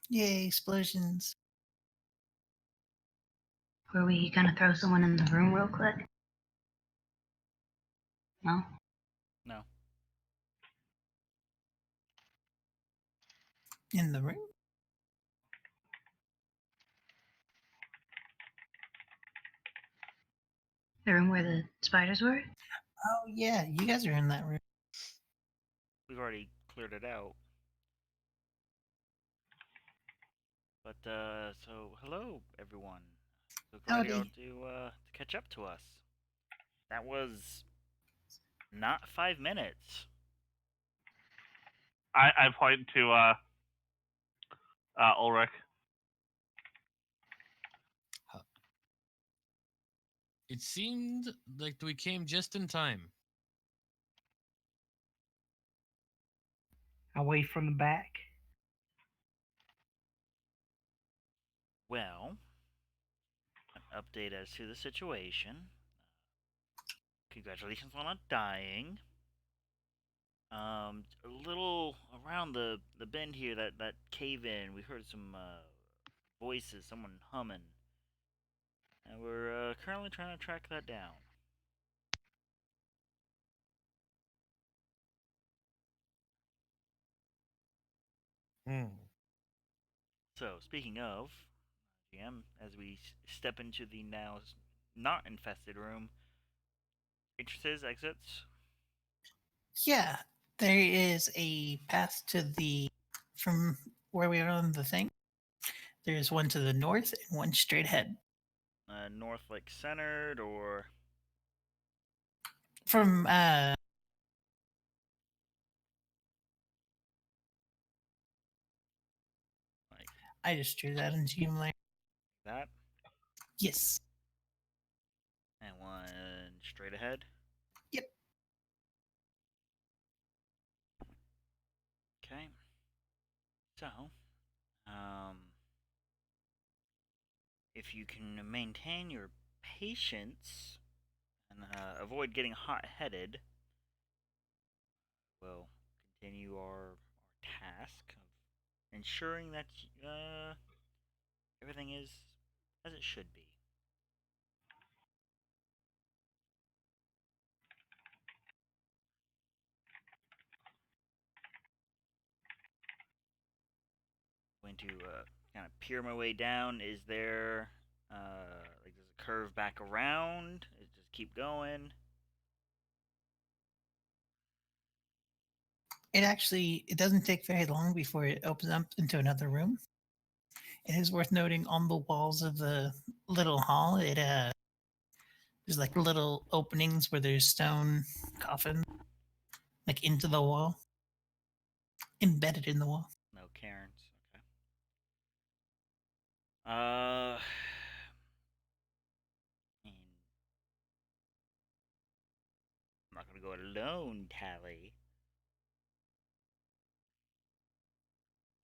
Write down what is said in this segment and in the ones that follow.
Yay, explosions. Were we gonna throw someone in the room real quick? No? No. In the room? The room where the spiders were? Oh, yeah, you guys are in that room. We've already cleared it out. But, so, hello, everyone. So glad y'all Howdy. to catch up to us. That was not 5 minutes. I point to Ulrich. It seemed like we came just in time. Away from the back. Well, an update as to the situation. Congratulations on not dying. A little around the bend here, that cave in, we heard some voices, someone humming, and we're currently trying to track that down. So, speaking of GM, as we step into the now not infested room, entrances, exits. Yeah, there is a path to the from where we are on the thing. There's one to the north and one straight ahead. North, like centered, or From like I just drew that in GM layer. that, Yes. and one straight ahead. Yep. Okay. So, um, if you can maintain your patience and avoid getting hot-headed, we'll continue our task of ensuring that everything is as it should be. Going to kind of peer my way down. Is there like does it curve back around? It just keep going. It doesn't take very long before it opens up into another room. It is worth noting on the walls of the little hall, there's like little openings where there's stone coffin, like into the wall, embedded in the wall. No cairns. Okay. And I'm not gonna go alone, Tally.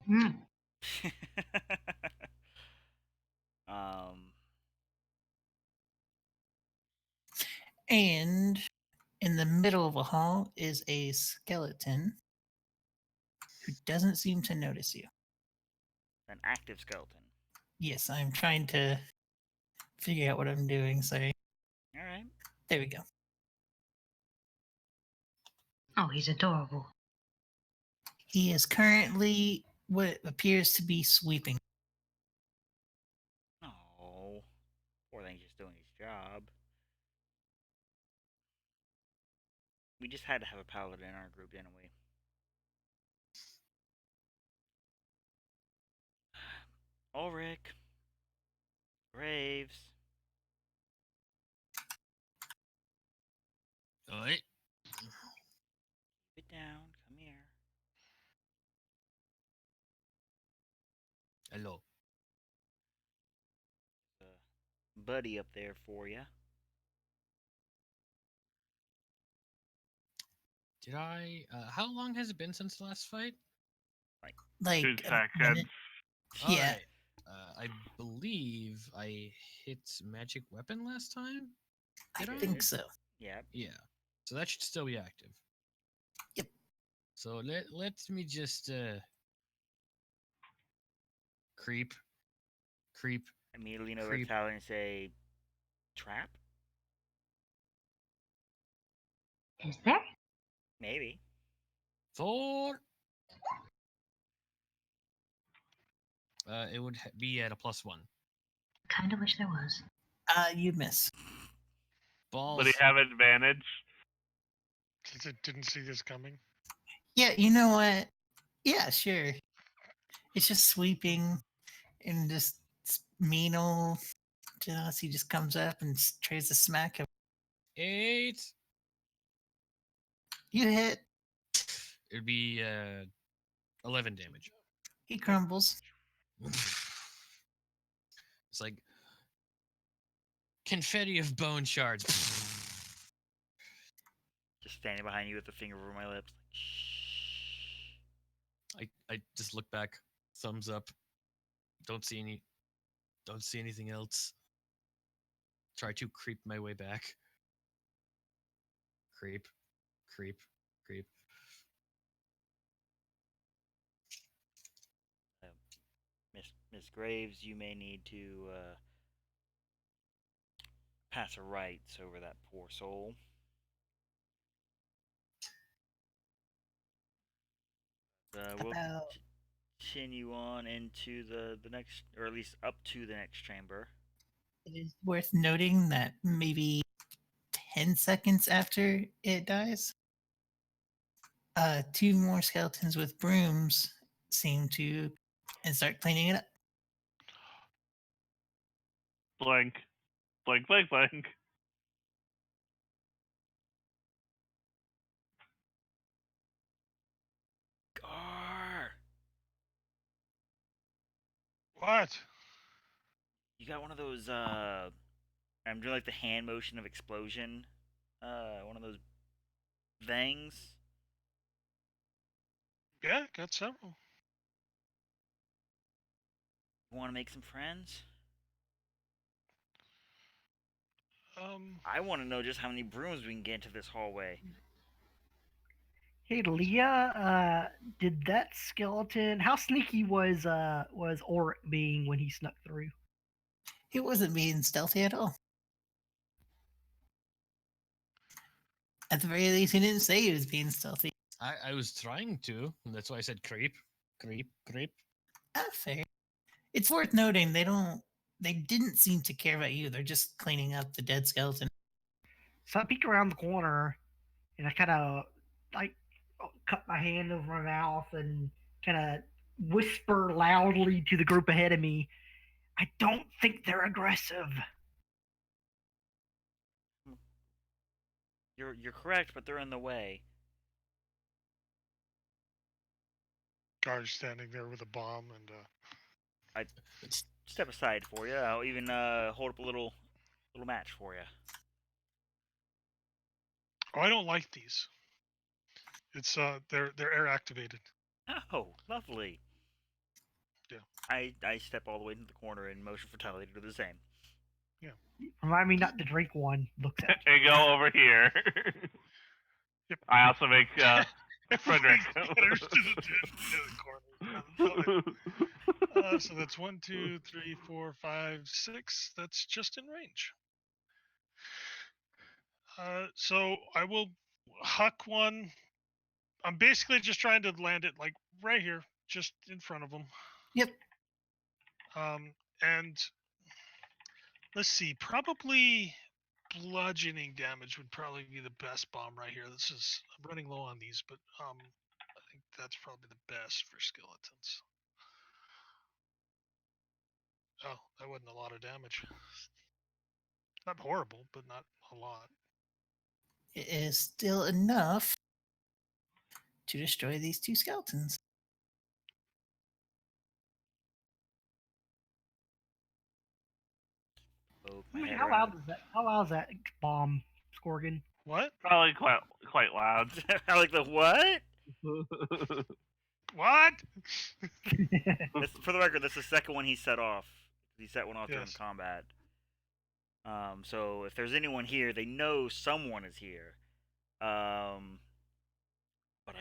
Hmm. um, And in the middle of a hall is a skeleton who doesn't seem to notice you. an active skeleton. Yes, I'm trying to figure out what I'm doing. Sorry. All right. There we go. Oh, he's adorable. He is currently what appears to be sweeping. Oh, poor thing's just doing his job. We just had to have a paladin in our group, didn't we? Ulrich, Graves. Alright. Keep it down. Come here. Hello. Buddy up there for you. Did I? How long has it been since the last fight? Like 2 a minute. seconds. Yeah. Alright. I believe I hit magic weapon last time. I Did I? think so. Yep. Yeah. So that should still be active. Yep. So let me just Creep. Creep. Immediately lean over Creep. to Tyler and say, "Trap? Is there? Maybe." 4. It would be at a +1. Kind of wish there was. You miss. Balls. Would he have advantage? Since it didn't see this coming. Yeah, you know what? Yeah, sure. It's just sweeping and just mean old Genasi just comes up and tries to smack him. 8. You hit. It'd be 11 damage. He crumbles. It's like confetti of bone shards. Just standing behind you with a finger over my lips. Shh. I just look back, thumbs up. Don't see anything else. Try to creep my way back. Creep. Miss Graves, you may need to pass a rites over that poor soul. We'll About continue on into the next, or at least up to the next chamber. it is worth noting that maybe 10 seconds after it dies, 2 more skeletons with brooms seem to and start cleaning it up. Blank. Blank, blank, blank. Gar! What? You got one of those, I'm doing like the hand motion of explosion. One of those things. Yeah, got several. You want to make some friends? Um, I want to know just how many brooms we can get into this hallway. Hey Leah, did that skeleton? How sneaky was Oric being when he snuck through? It wasn't being stealthy at all. At the very least, he didn't say he was being stealthy. I was trying to. And that's why I said creep. Fair. It's worth noting they didn't seem to care about you. They're just cleaning up the dead skeleton. So I peek around the corner, and I kind of like cut my hand over my mouth and kind of whisper loudly to the group ahead of me. I don't think they're aggressive. You're correct, but they're in the way. guard standing there with a bomb and I step aside for you. I'll even hold up a little match for you. oh, I don't like these. It's they're air activated. Oh, lovely. Yeah. I step all the way into the corner and motion for Tyler to do the same. Remind me not to drink one. Looks at And go over here. Yep. I also make Frederick. Getters to the corner. So that's 1, 2, 3, 4, 5, 6. That's just in range. So I will huck one. I'm basically just trying to land it like right here, just in front of them. Yep. And let's see, probably bludgeoning damage would probably be the best bomb right here. I'm running low on these, but I think that's probably the best for skeletons. Oh, that wasn't a lot of damage. Not horrible, but not a lot. It is still enough to destroy these 2 skeletons. Poke I my mean, head how around. loud is that bomb, Scorgan? What? Probably quite loud. I like the what? What? For the record, that's the second one he set off. He set one off during Yes. combat. So if there's anyone here, they know someone is here. But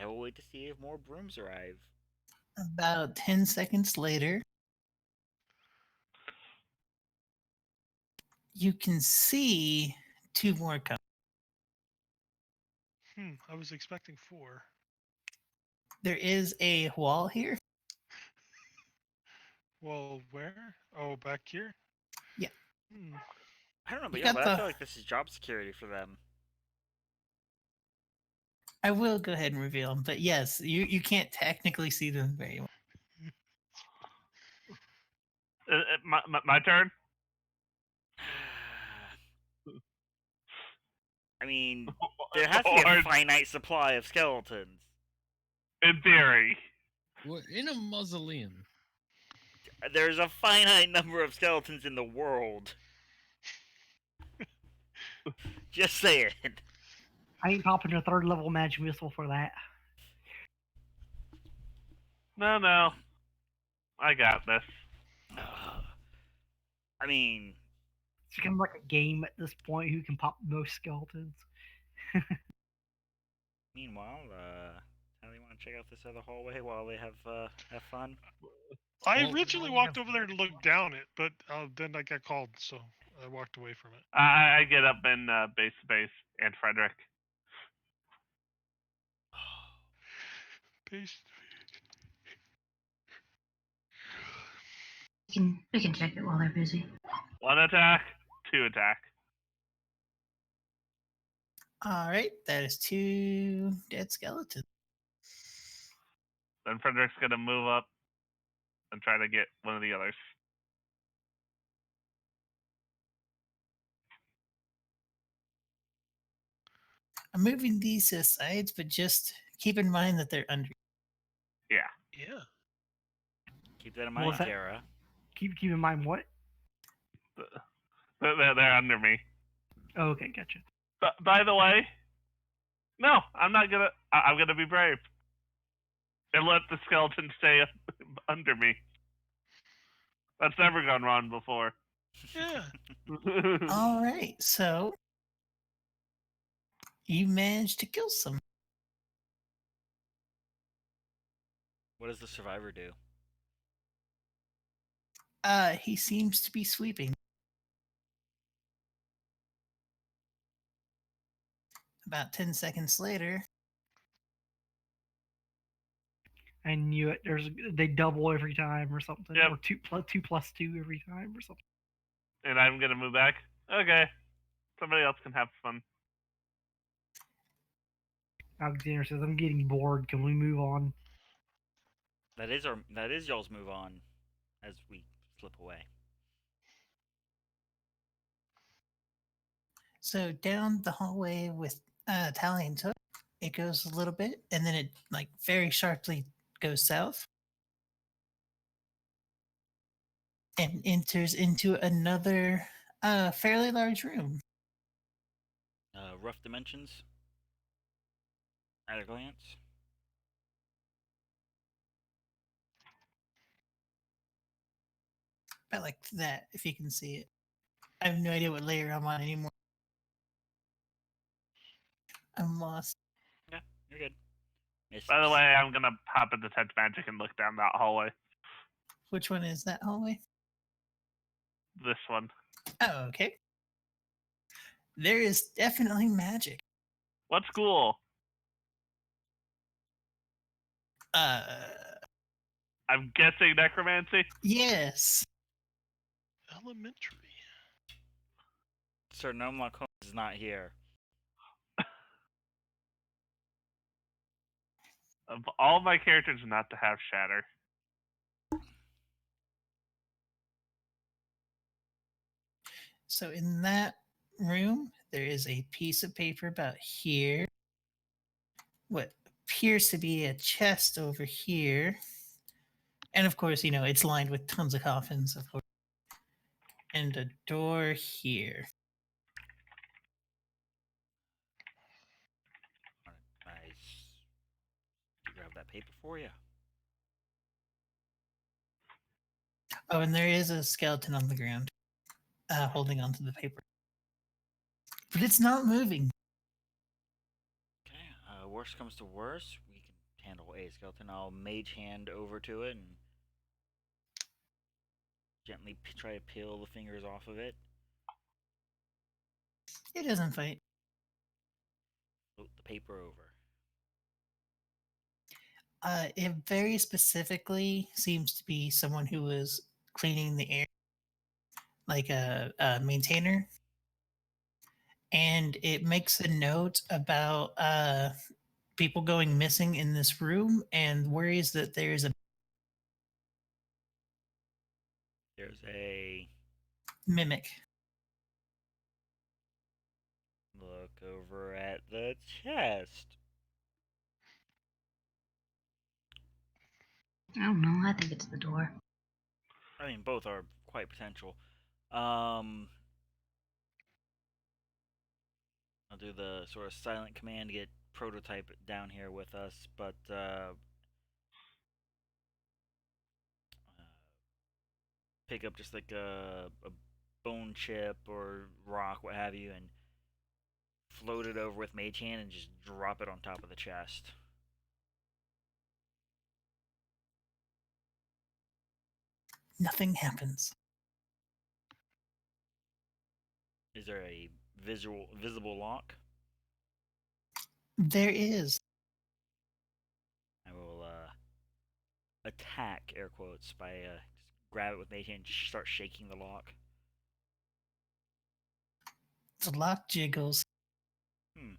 I will wait to see if more brooms arrive. About 10 seconds later, you can see two more coming. I was expecting 4. There is a wall here. Well, where? Oh, back here? Yeah. I don't know, but You yeah, got but I the- feel like this is job security for them. I will go ahead and reveal them, but yes, you can't technically see them very well. My turn. I mean, there has to be a Or, finite supply of skeletons. in theory. We're in a mausoleum. There's a finite number of skeletons in the world. Just saying. I ain't popping a 3rd level magic missile for that. No. I got this. I mean, It's become like a game at this point. Who can pop the most skeletons? meanwhile, how do you want to check out this other hallway while they have fun? I Well, originally we walked have- over there to look down it, but then I got called, so I walked away from it. I get up in base and Frederick. Peace. We can check it while they're busy. 1 attack, 2 attack. All right, that is 2 dead skeletons. Then Frederick's gonna move up and try to get one of the others. I'm moving these to the sides, but just keep in mind that they're under. Yeah. Keep that in What mind, was that? Kara. Keep in mind what? They're under me. Oh, okay, gotcha. But by the way, no, I'm not gonna. I'm gonna be brave and let the skeleton stay under me. That's never gone wrong before. Yeah. All right, so you managed to kill some. What does the survivor do? He seems to be sweeping. About 10 seconds later, I knew it. They double every time or something, Yep. or 2 plus 2 every time or something. And I'm gonna move back. Okay, somebody else can have fun. Alexander says, "I'm getting bored. Can we move on?" That is y'all's move on as we slip away. so down the hallway with Tally and Took, it goes a little bit, and then it like very sharply goes south and enters into another fairly large room. Rough dimensions. At a glance. About like that, if you can see it. I have no idea what layer I'm on anymore. I'm lost. Yeah, you're good. Miss- By the way, I'm gonna pop into touch magic and look down that hallway. Which one is that hallway? This one. Oh, okay. There is definitely magic. What school? I'm guessing necromancy. Yes. Elementary. Sir Nomlock Holmes is not here. Of all my characters not to have shatter. So in that room, there is a piece of paper about here. What appears to be a chest over here. And of course, it's lined with tons of coffins, of course. And a door here. Nice. Grab that paper for you. Oh, and there is a skeleton on the ground, holding onto the paper. But it's not moving. Okay. Worst comes to worst, we can handle a skeleton. I'll mage hand over to it and gently try to peel the fingers off of it. It doesn't fight. Float the paper over. It very specifically seems to be someone who was cleaning the air, like a maintainer. And it makes a note about people going missing in this room and worries that there's a There's a mimic. look over at the chest. I don't know. I think it's the door. I mean, both are quite potential. I'll do the sort of silent command to get prototype down here with us, but pick up just like a bone chip or rock, what have you, and float it over with Mage Hand and just drop it on top of the chest. Nothing happens. Is there a visible lock? There is. I will attack, air quotes, by just grab it with Mage Hand and just start shaking the lock. The lock jiggles. I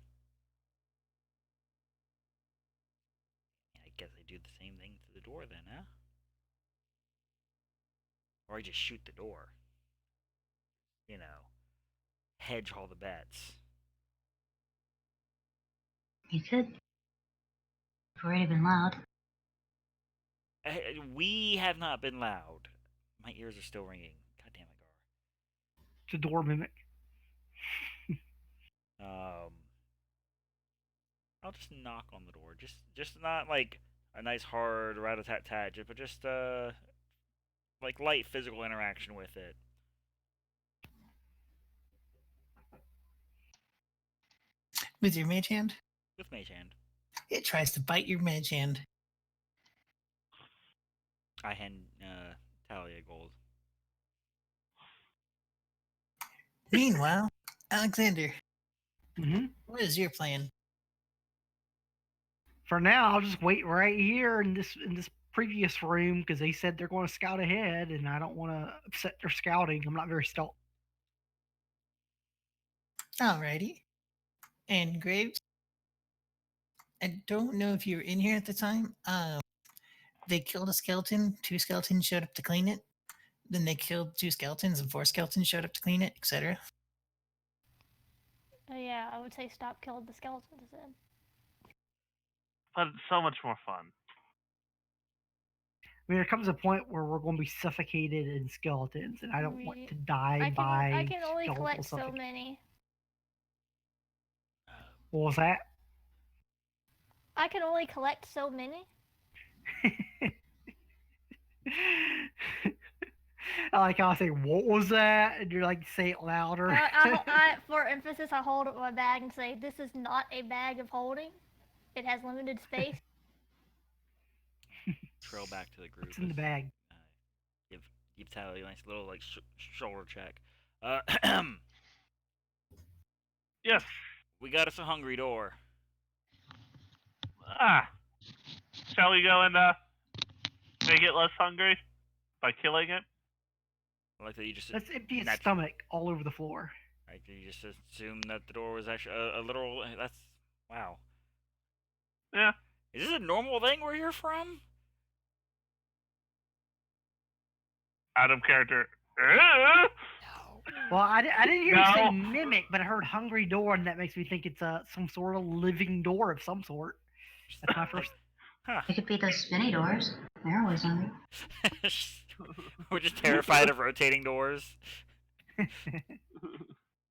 guess I do the same thing to the door then, huh? Or I just shoot the door. You know, hedge all the bets. You could. You've already been loud. We have not been loud. My ears are still ringing. God damn it, It's a door mimic. Gar. I'll just knock on the door. Just not like a nice hard rat-a-tat-tat, but just like light physical interaction with it. With your mage hand, With Mage Hand. it tries to bite your mage hand. I hand Talia gold. Meanwhile, Alexander, Hmm. what is your plan? For now, I'll just wait right here in this previous room because they said they're going to scout ahead, and I don't want to upset their scouting. I'm not very stealth. Alrighty. And Graves, I don't know if you were in here at the time. They killed a skeleton. 2 skeletons showed up to clean it. Then they killed 2 skeletons, and 4 skeletons showed up to clean it, etc. Yeah, I would say stop killing the skeletons then. But it's so much more fun. I mean, there comes a point where we're going to be suffocated in skeletons, and I don't want to die by I can only skeletal collect so suffocation. many. What was that? I can only collect so many. I like how I say, "What was that?" and you're like, say it louder. For emphasis, I hold up my bag and say, "This is not a bag of holding. It has limited space." Trail back to the group. What's in the as, bag? Give Talia a nice little like shoulder check. Yes. We got us a hungry door. Shall we go and make it less hungry by killing it? I like that you just Let's empty its That's- stomach all over the floor. like you just assume that the door was actually a literal. That's wow. Yeah. Is this a normal thing where you're from? Out of character. Well, I didn't hear you say No. mimic, but I heard hungry door, and that makes me think it's some sort of living door of some sort. That's my first. Huh. It could be those spinny doors. They're always hungry. We're just terrified of rotating doors.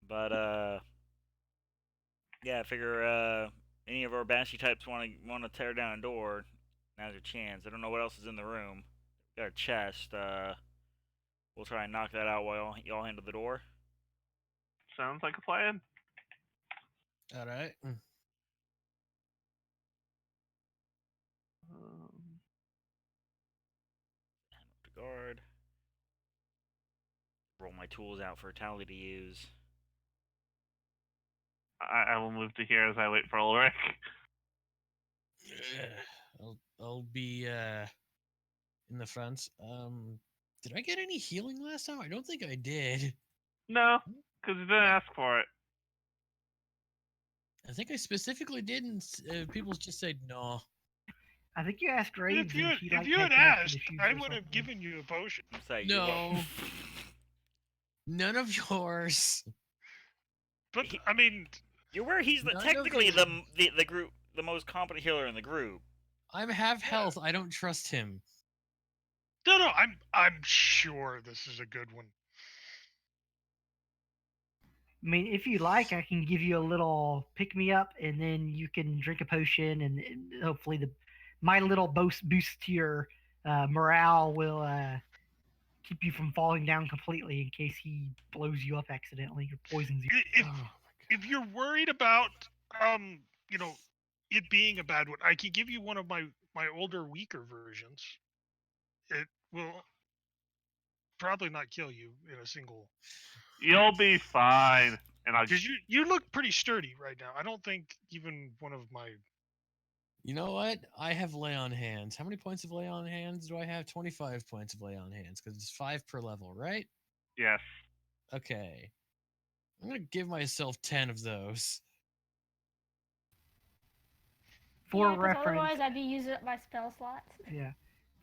But yeah, I figure any of our banshee types want to tear down a door. Now's your chance. I don't know what else is in the room. Got a chest. We'll try and knock that out while y'all handle the door. Sounds like a plan. All right. To guard. Roll my tools out for Tally to use. I will move to here as I wait for Ulrich. I'll be in the front. Did I get any healing last time? I don't think I did. No, because you didn't ask for it. I think I specifically didn't. People just said no. I think you asked Graves If you and had, she if like you had had connected asked, issues I or would have something. given you a potion. It's like, No. None of yours. But He- I mean, You're where he's None of technically these- the group, the most competent healer in the group. I'm half health. I don't trust him. no, I'm sure this is a good one. I mean, if you like, I can give you a little pick me up, and then you can drink a potion, and hopefully my little boost to your morale will keep you from falling down completely in case he blows you up accidentally or poisons you. If if you're worried about you know, it being a bad one, I can give you one of my older, weaker versions. It will probably not kill you in a single. You'll be fine. And I'll Because you look pretty sturdy right now. I don't think even one of my. You know what? I have lay on hands. How many points of lay on hands do I have? 25 points of lay on hands because it's 5 per level, right? yes. Okay. I'm gonna give myself 10 of those. For Yeah, 'cause reference, otherwise I'd be using up my spell slots. yeah.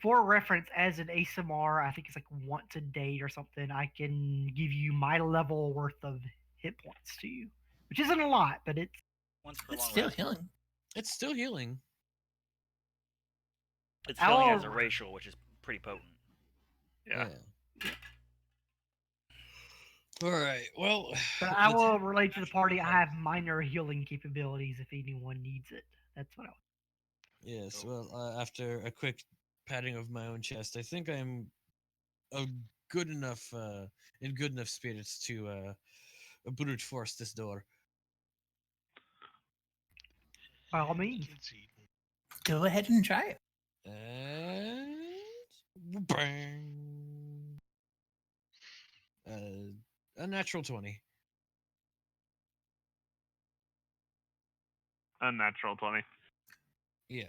For reference, as an ASMR, I think it's like once a day or something. I can give you my level worth of hit points to you, which isn't a lot, but it's Once per It's long still rest. healing. It's still healing. It's healing as a Our- racial, which is pretty potent. Yeah. All right. Well, But I the will relate to the party. I have minor healing capabilities if anyone needs it. That's what I. Yes. Well, after a quick patting of my own chest, I think I'm a good enough in good enough spirits to brute force this door. By all means. Kids eating. Go ahead and try it. And bang. A natural 20. Unnatural 20. Yeah.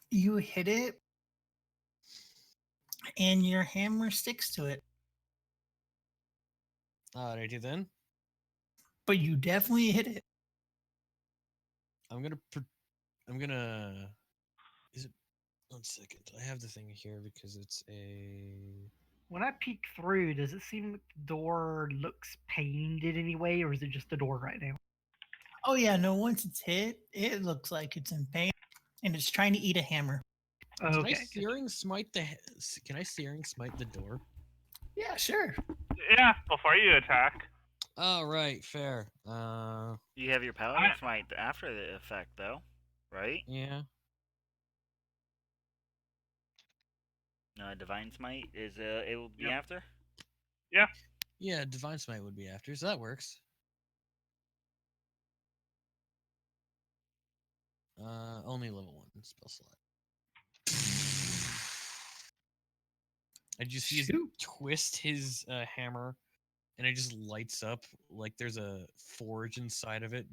You hit it, and your hammer sticks to it. Alrighty then. But you definitely hit it. I'm gonna. Is it? 1 second. I have the thing here because it's a. When I peek through, does it seem like the door looks pained in any way, or is it just a door right now? Oh yeah, no. Once it's hit, it looks like it's in pain, and it's trying to eat a hammer. Can I Okay. searing smite the? Can I searing smite the door? Yeah, sure. Yeah, before you attack. Oh right, fair. You have your paladin smite after the effect, though, right? Yeah. Divine smite is it will be Yep. after. Yeah, divine smite would be after, so that works. Only level 1 spell slot. I just see Shoot. twist his hammer, and it just lights up like there's a forge inside of it.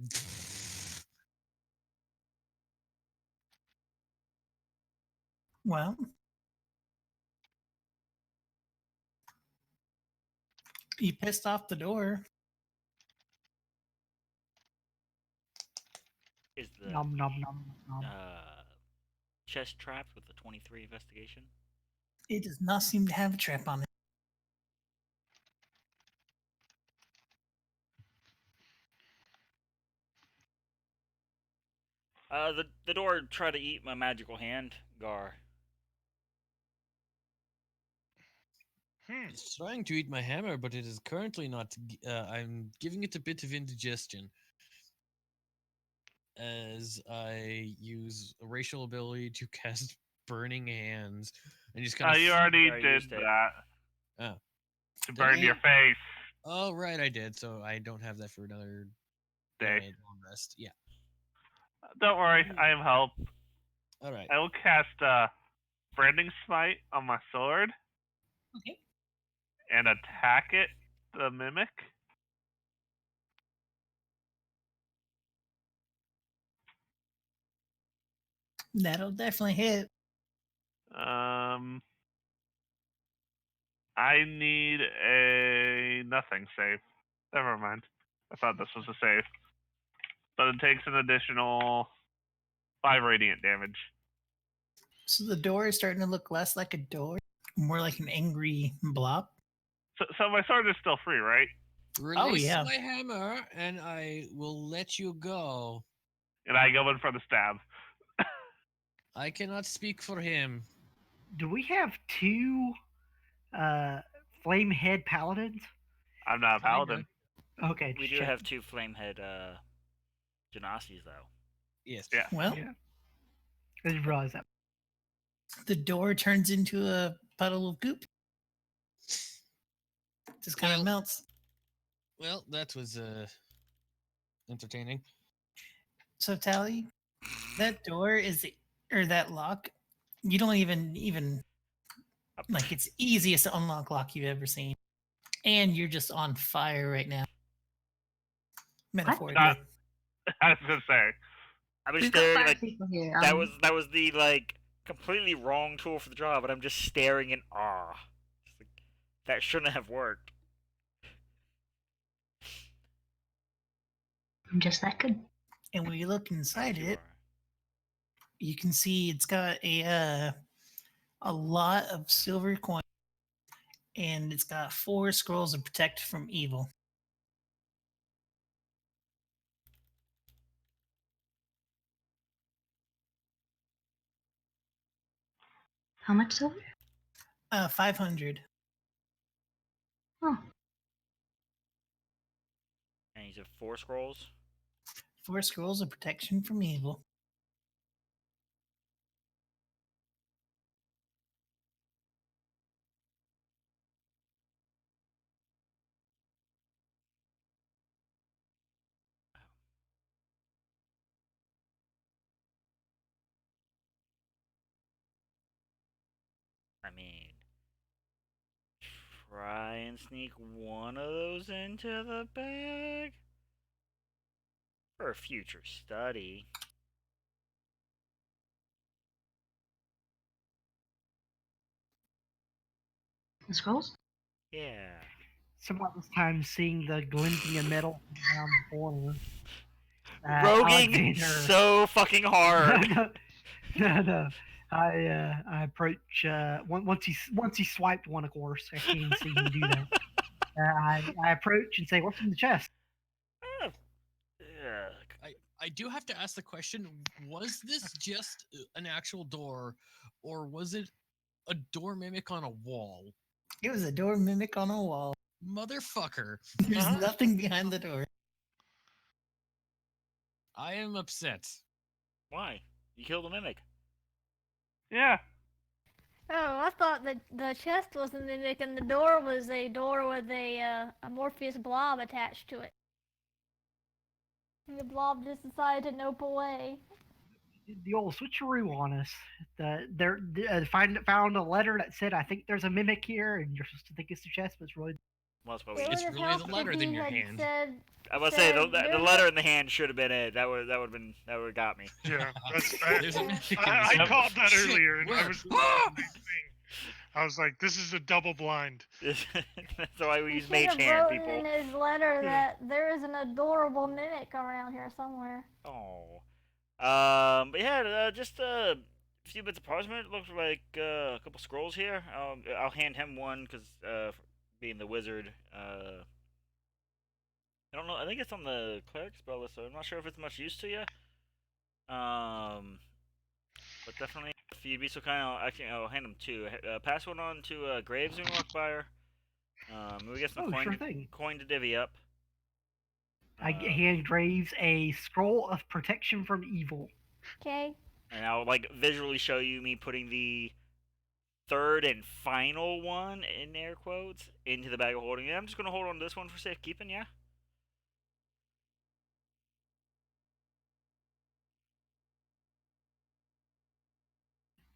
Well, you pissed off the door. Is the Nom nom nom nom. chest trapped with the 23 investigation? It does not seem to have a trap on it. The door tried to eat my magical hand, Gar. It's trying to eat my hammer, but it is currently not. I'm giving it a bit of indigestion as I use a racial ability to cast Burning Hands and just kind of. You already already did used it. that. Oh. To Did burn I? your face. Oh right, I did. So I don't have that for another Day. long rest. Yeah. Don't worry, I am help. All right. I will cast Branding Smite on my sword. Okay. And attack it, the mimic. That'll definitely hit. I need a nothing save. Never mind. I thought this was a save. But it takes an additional 5 radiant damage. So the door is starting to look less like a door, more like an angry blob. So my sword is still free, right? Release yeah. my hammer, and I will let you go. And I go in for the stab. I cannot speak for him. Do we have 2 flame head paladins? I'm not a paladin. Okay, We just do checking. have 2 flamehead Genasi's though. Yes. Yeah. Well, Yeah. I just realized that. the door turns into a puddle of goop. Just kind of Well- melts. Well, that was entertaining. So Tally, that door is, or that lock, you don't even like, it's easiest to unlock lock you've ever seen. And you're just on fire right now. Metaphorically. I was gonna say. I was We've got staring 5 like people here. that was the like completely wrong tool for the job, but I'm just staring in awe. Just like, that shouldn't have worked. I'm just that good. And when you look inside You it, are. you can see it's got a lot of silver coin, and it's got 4 scrolls of protect from evil. How much silver? 500. Oh, And you said 4 scrolls. 4 scrolls of protection from evil. I mean, try and sneak one of those into the bag for a future study. the scrolls? Yeah. Somewhat this time seeing the glinting of metal around the corner. Roguing Alexander- so fucking hard. no. I approach once he swiped one, of course. I can't see him do that. I approach and say, "What's in the chest?" Yeah. I do have to ask the question: was this just an actual door, or was it a door mimic on a wall? It was a door mimic on a wall. Motherfucker! There's Uh-huh. nothing behind the door. I am upset. Why? You killed a mimic. Yeah. Oh, I thought that the chest was a mimic and the door was a door with a amorphous blob attached to it. And the blob just decided to nope away. The old switcheroo on us. Found a letter that said, "I think there's a mimic here," and you're supposed to think it's the chest, but it's really. Well, that's what It we. It's would have really the helped letter if than he your had hand. said, I was say the there's letter a- in the hand should have been it. That would have got me. Yeah, There's a mimic in I this called that Shit, earlier, and I where? was doing the same thing. I was like, "This is a double blind." That's why we he use should mage have hand, written people. in his letter that there is an adorable mimic around here somewhere. Oh. But yeah, just a few bits of parchment. Looks like a couple scrolls here. I'll hand him one because being the wizard, I don't know. I think it's on the cleric spell list, so I'm not sure if it's much use to you. But definitely, if you'd be so kind, I'll hand him 2. Pass one on to Graves when we walk by her. We get some Sure thing. coin to divvy up. I hand Graves a scroll of protection from evil. Okay. And I'll like visually show you me putting the 3rd and final one in air quotes into the bag of holding. I'm just gonna hold on to this one for safekeeping. Yeah.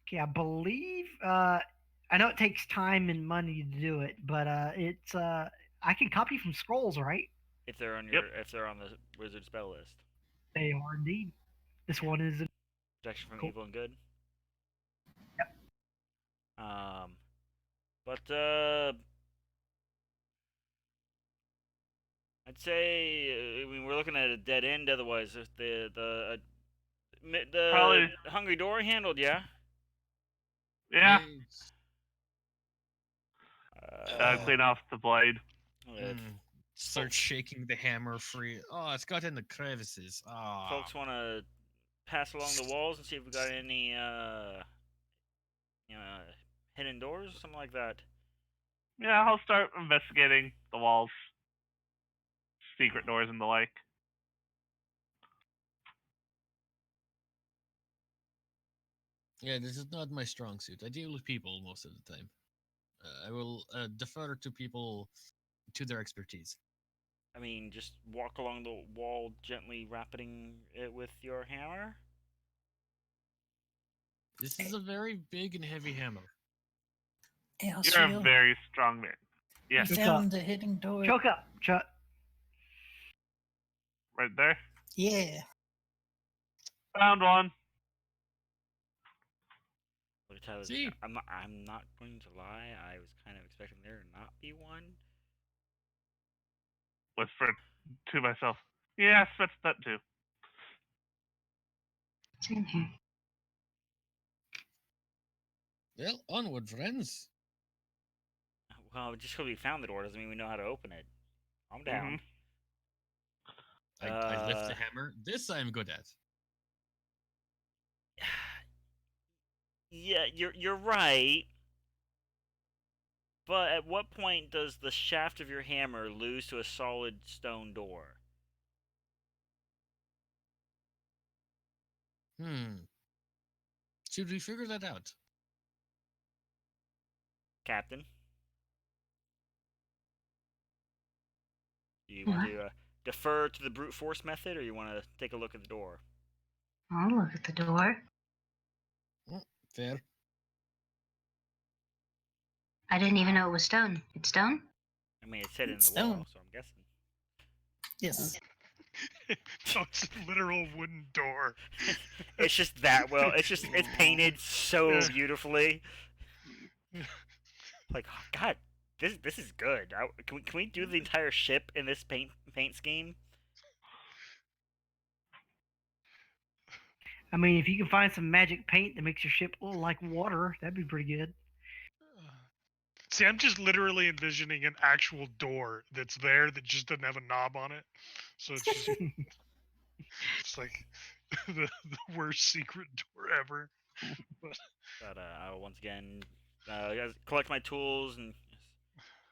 Okay, I believe. I know it takes time and money to do it, but it's I can copy from scrolls, right? If they're on your if they're on the wizard spell list. They are indeed. This one is. Protection from Cool. evil and good. Yep. But I'd say I mean we're looking at a dead end. Otherwise, if the Probably. hungry door handled, yeah. Yeah. Clean off the blade. Start shaking the hammer free. Oh, it's got in the crevices. Ah. Folks want to pass along the walls and see if we got any hidden doors or something like that. Yeah, I'll start investigating the walls, secret doors, and the like. Yeah, this is not my strong suit. I deal with people most of the time. I will defer to people to their expertise. I mean, just walk along the wall, gently rapping it with your hammer. This is a very big and heavy hammer. Hey, You're a Australia, very strong man. Yeah, we Choke found a hidden door. Choke up, Chuck. right there. Yeah. Found one. Look at Tyler's. See? I'm not going to lie. I was kind of expecting there to not be one. Whispered to myself. Yes, that's that too. Same here. Well, onward, friends. Well, just because we found the door doesn't mean we know how to open it. Calm down. I lift the hammer. This I'm good at. Yeah, you're right. But at what point does the shaft of your hammer lose to a solid stone door? Should we figure that out? Captain? Do you want to defer to the brute force method, or you want to take a look at the door? I'll look at the door. Fair. I didn't even know it was stone. It's stone? I mean, it's hidden in It's the wall, stone. so I'm guessing. Yes. So it's a literal wooden door. It's just that well. It's painted so Yeah. beautifully. Like, oh, God, this is good. Can we do the entire ship in this paint scheme? I mean, if you can find some magic paint that makes your ship look like water, that'd be pretty good. See, I'm just literally envisioning an actual door that's there that just doesn't have a knob on it. So it's just it's like the worst secret door ever. But I will once again collect my tools and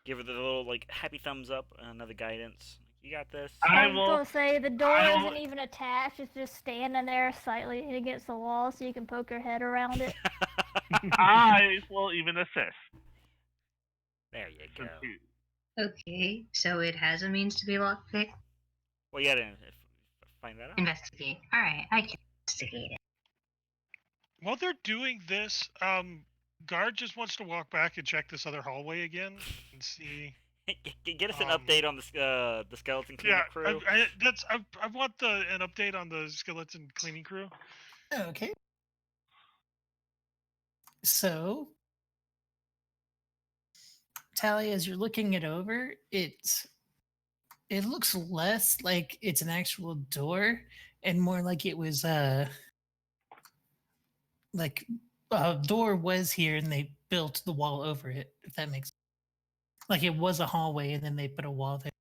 give her the little like happy thumbs up and another guidance. You got this. I I was will. gonna say the door I will- isn't even attached; it's just standing there slightly against the wall, so you can poke your head around it. I will even assist. There you go. Since you- Okay, so it has a means to be lockpicked. Well, you gotta find that out. Investigate. Alright, I can investigate it. While they're doing this, Guard just wants to walk back and check this other hallway again and see. Get us an update on the skeleton cleaning Yeah, crew. I want an update on the skeleton cleaning crew. Okay. So, Tally, as you're looking it over, it looks less like it's an actual door and more like it was like a door was here and they built the wall over it, if that makes sense. Like it was a hallway and then they put a wall there.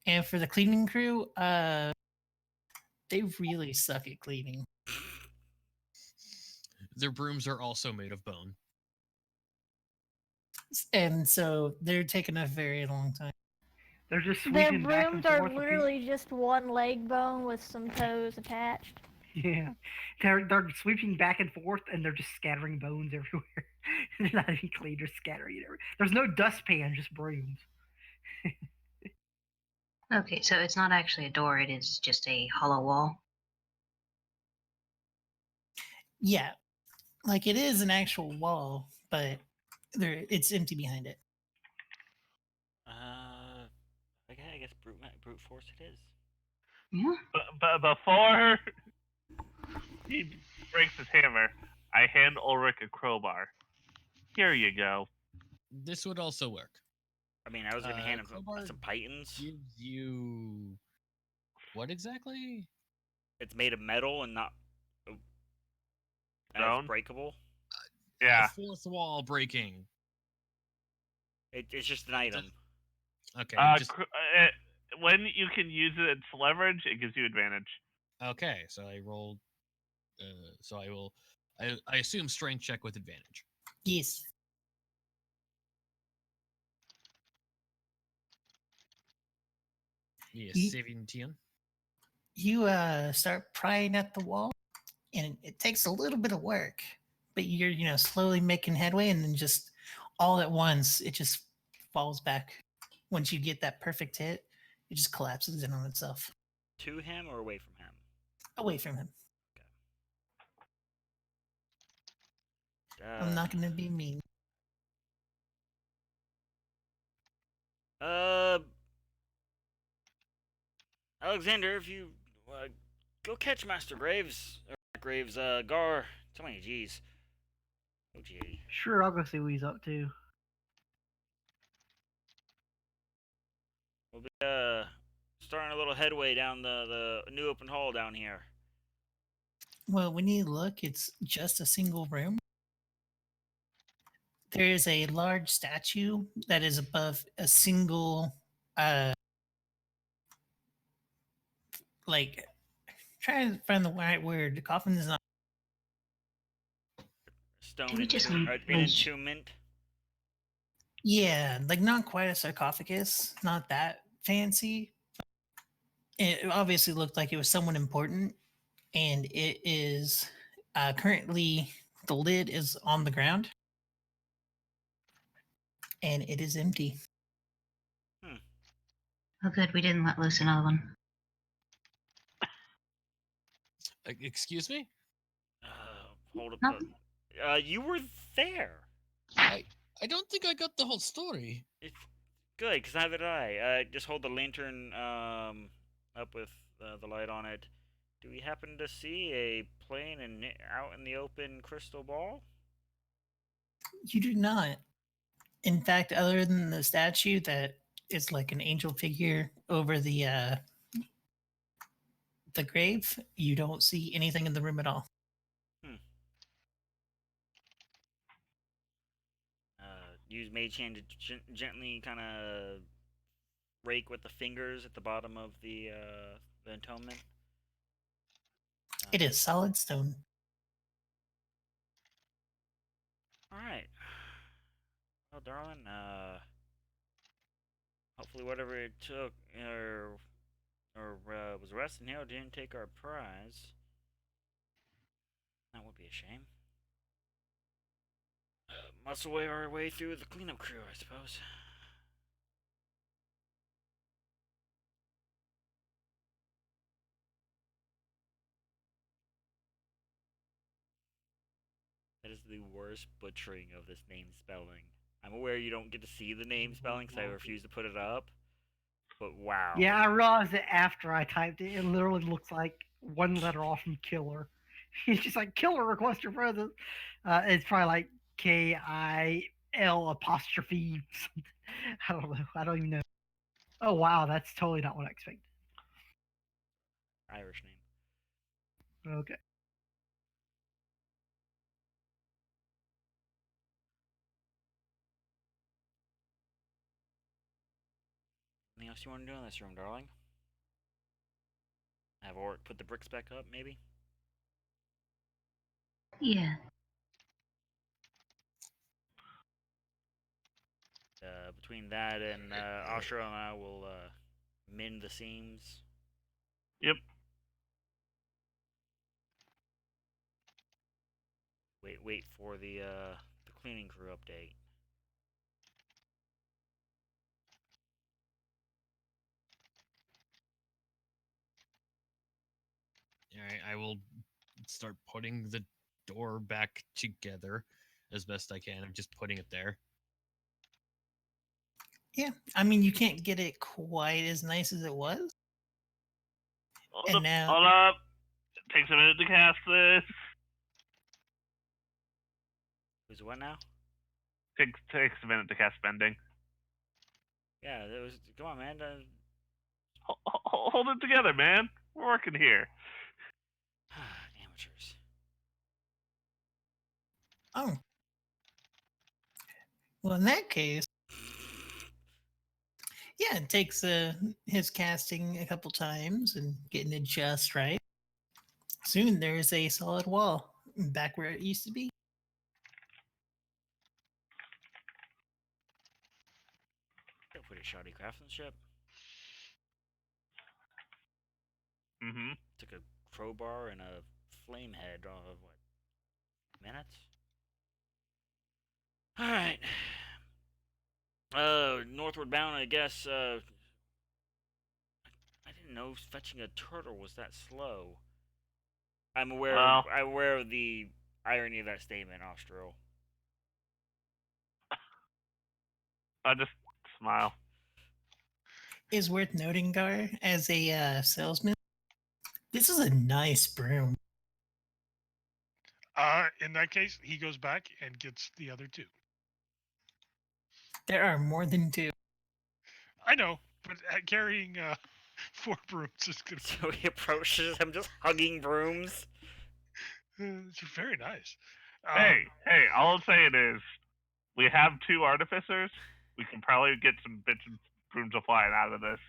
And for the cleaning crew, they really suck at cleaning. Their brooms are also made of bone. And so they're taking a very long time. They're just Their sweeping back and brooms are forth. with literally just one leg bone with some toes attached. Yeah, they're sweeping back and forth, and they're just scattering bones everywhere. They're not even clean; they're scattering it everywhere. There's no dustpan, just brooms. Okay, so it's not actually a door, it is just a hollow wall. Yeah, like it is an actual wall, but it's empty behind it. Okay, I guess brute force it is. Yeah. But before He breaks his hammer. I hand Ulrich a crowbar. Here you go. This would also work. I mean, I was gonna hand him crowbar some pythons. Gives you what exactly? It's made of metal and not as Stone? breakable. Yeah. Fourth wall breaking. It's just an item. Okay. When you can use it as leverage, it gives you advantage. Okay. So I rolled. So I will. I assume strength check with advantage. Yes. Yes, Ye- 17. You start prying at the wall, and it takes a little bit of work, but you're slowly making headway, and then just all at once it just falls back. Once you get that perfect hit, it just collapses in on itself, To him or away from him? away from him. I'm not gonna be mean. Alexander, if you go catch Master Graves or Graves, Gar. So many G's. Oh gee. Sure, I'll go see what he's up to. We'll be starting a little headway down the new open hall down here. Well, when you look, it's just a single room. There is a large statue that is above a single, like, trying to find the right word. The coffin is not. Stone Do we just an lose- entombment. Yeah, like not quite a sarcophagus, not that fancy. It obviously looked like it was someone important, and it is currently the lid is on the ground, and it is empty. Oh, good. We didn't let loose another one. Excuse me. Hold up. Nothing. You were there. I don't think I got the whole story. It's good, because neither did I. Just hold the lantern up with the light on it. Do we happen to see a plain and out in the open crystal ball? You do not. In fact, other than the statue that is like an angel figure over the grave, you don't see anything in the room at all. Use Mage Hand to gently kind of rake with the fingers at the bottom of the entombment. It is solid stone. All right. Well, darling, hopefully whatever it took or was arrested here didn't take our prize. That would be a shame. Muscle our way through the cleanup crew, I suppose. That is the worst butchering of this name spelling. I'm aware you don't get to see the name spelling because I refuse to put it up. But wow. Yeah, I realized it after I typed it. It literally looks like one letter off from killer. He's just like, killer, request your presence. It's probably like KIL apostrophe. I don't know. I don't even know. Oh, wow. That's totally not what I expected. Irish name. Okay. Anything else you want to do in this room, darling? Have Oric put the bricks back up, maybe? Yeah. Between that and Ashra and I will mend the seams. Yep. Wait for the cleaning crew update. Alright, I will start putting the door back together as best I can. I'm just putting it there. Yeah, I mean, you can't get it quite as nice as it was. Hold And up. now- Hold up. Takes a minute to cast this. Who's what now? Takes a minute to cast bending. Yeah, it was. Come on, man. Hold it together, man. We're working here. Amateurs. Oh. Well, in that case, yeah, it takes his casting a couple times and getting it just right. Soon there's a solid wall back where it used to be. Pretty shoddy craftsmanship. Mm-hmm. Took a crowbar and a flame head of what? Minutes? Alright. Northward bound, I guess, I didn't know fetching a turtle was that slow. I'm aware of the irony of that statement, Austral. I just smile. Is worth noting, Gar, as a salesman, this is a nice broom. In that case, he goes back and gets the other two. There are more than two. I know, but carrying 4 brooms is gonna. So he approaches him just hugging brooms. It's very nice. Hey, all I'm saying is, we have 2 artificers. We can probably get some bitch and brooms flying out of this.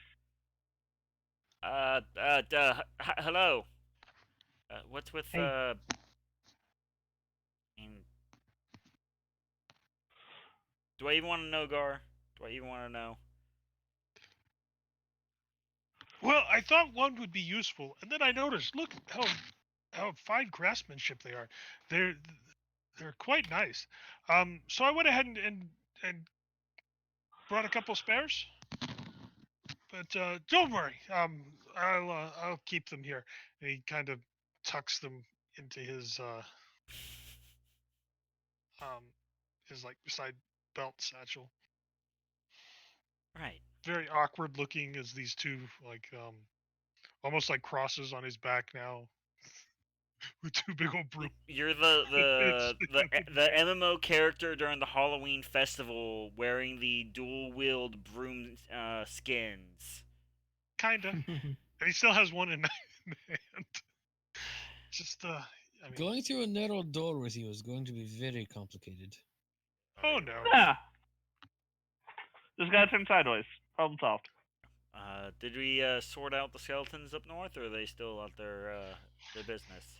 Hello. What's with, Hey. do I even want to know, Gar? Do I even want to know? Well, I thought one would be useful, and then I noticed. Look how fine craftsmanship they are. They're quite nice. So I went ahead and brought a couple spares. But don't worry. I'll keep them here. And he kind of tucks them into his like side belt satchel. Right. Very awkward looking as these two like almost like crosses on his back now. With 2 big old brooms. You're the MMO character during the Halloween festival wearing the dual-wield broom skins. Kinda. And he still has one in hand. Just I mean, Going through a narrow door with you is going to be very complicated. oh no. Yeah. Just gotta turn sideways. Problem solved. Did we sort out the skeletons up north, or are they still out their business?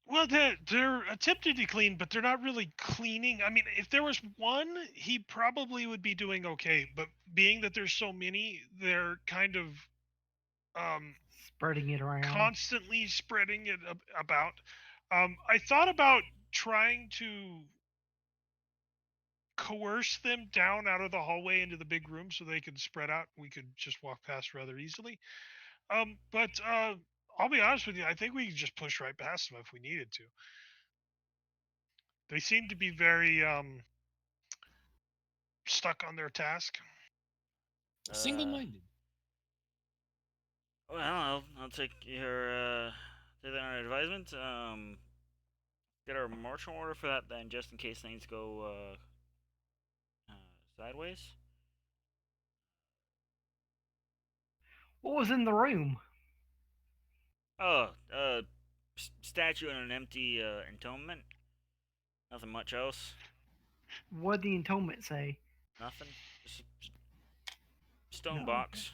Well, they're attempting to clean, but they're not really cleaning. I mean, if there was one, he probably would be doing okay. But being that there's so many, they're kind of Spreading it around. constantly spreading it about. I thought about trying to coerce them down out of the hallway into the big room so they could spread out. We could just walk past rather easily. But I'll be honest with you. I think we could just push right past them if we needed to. They seem to be very stuck on their task. Single-minded. Well, I'll take your take that under advisement. Get our marching order for that then, just in case things go sideways. What was in the room? Oh, statue and an empty entombment. Nothing much else. What did the entombment say? Nothing. Just stone No, box.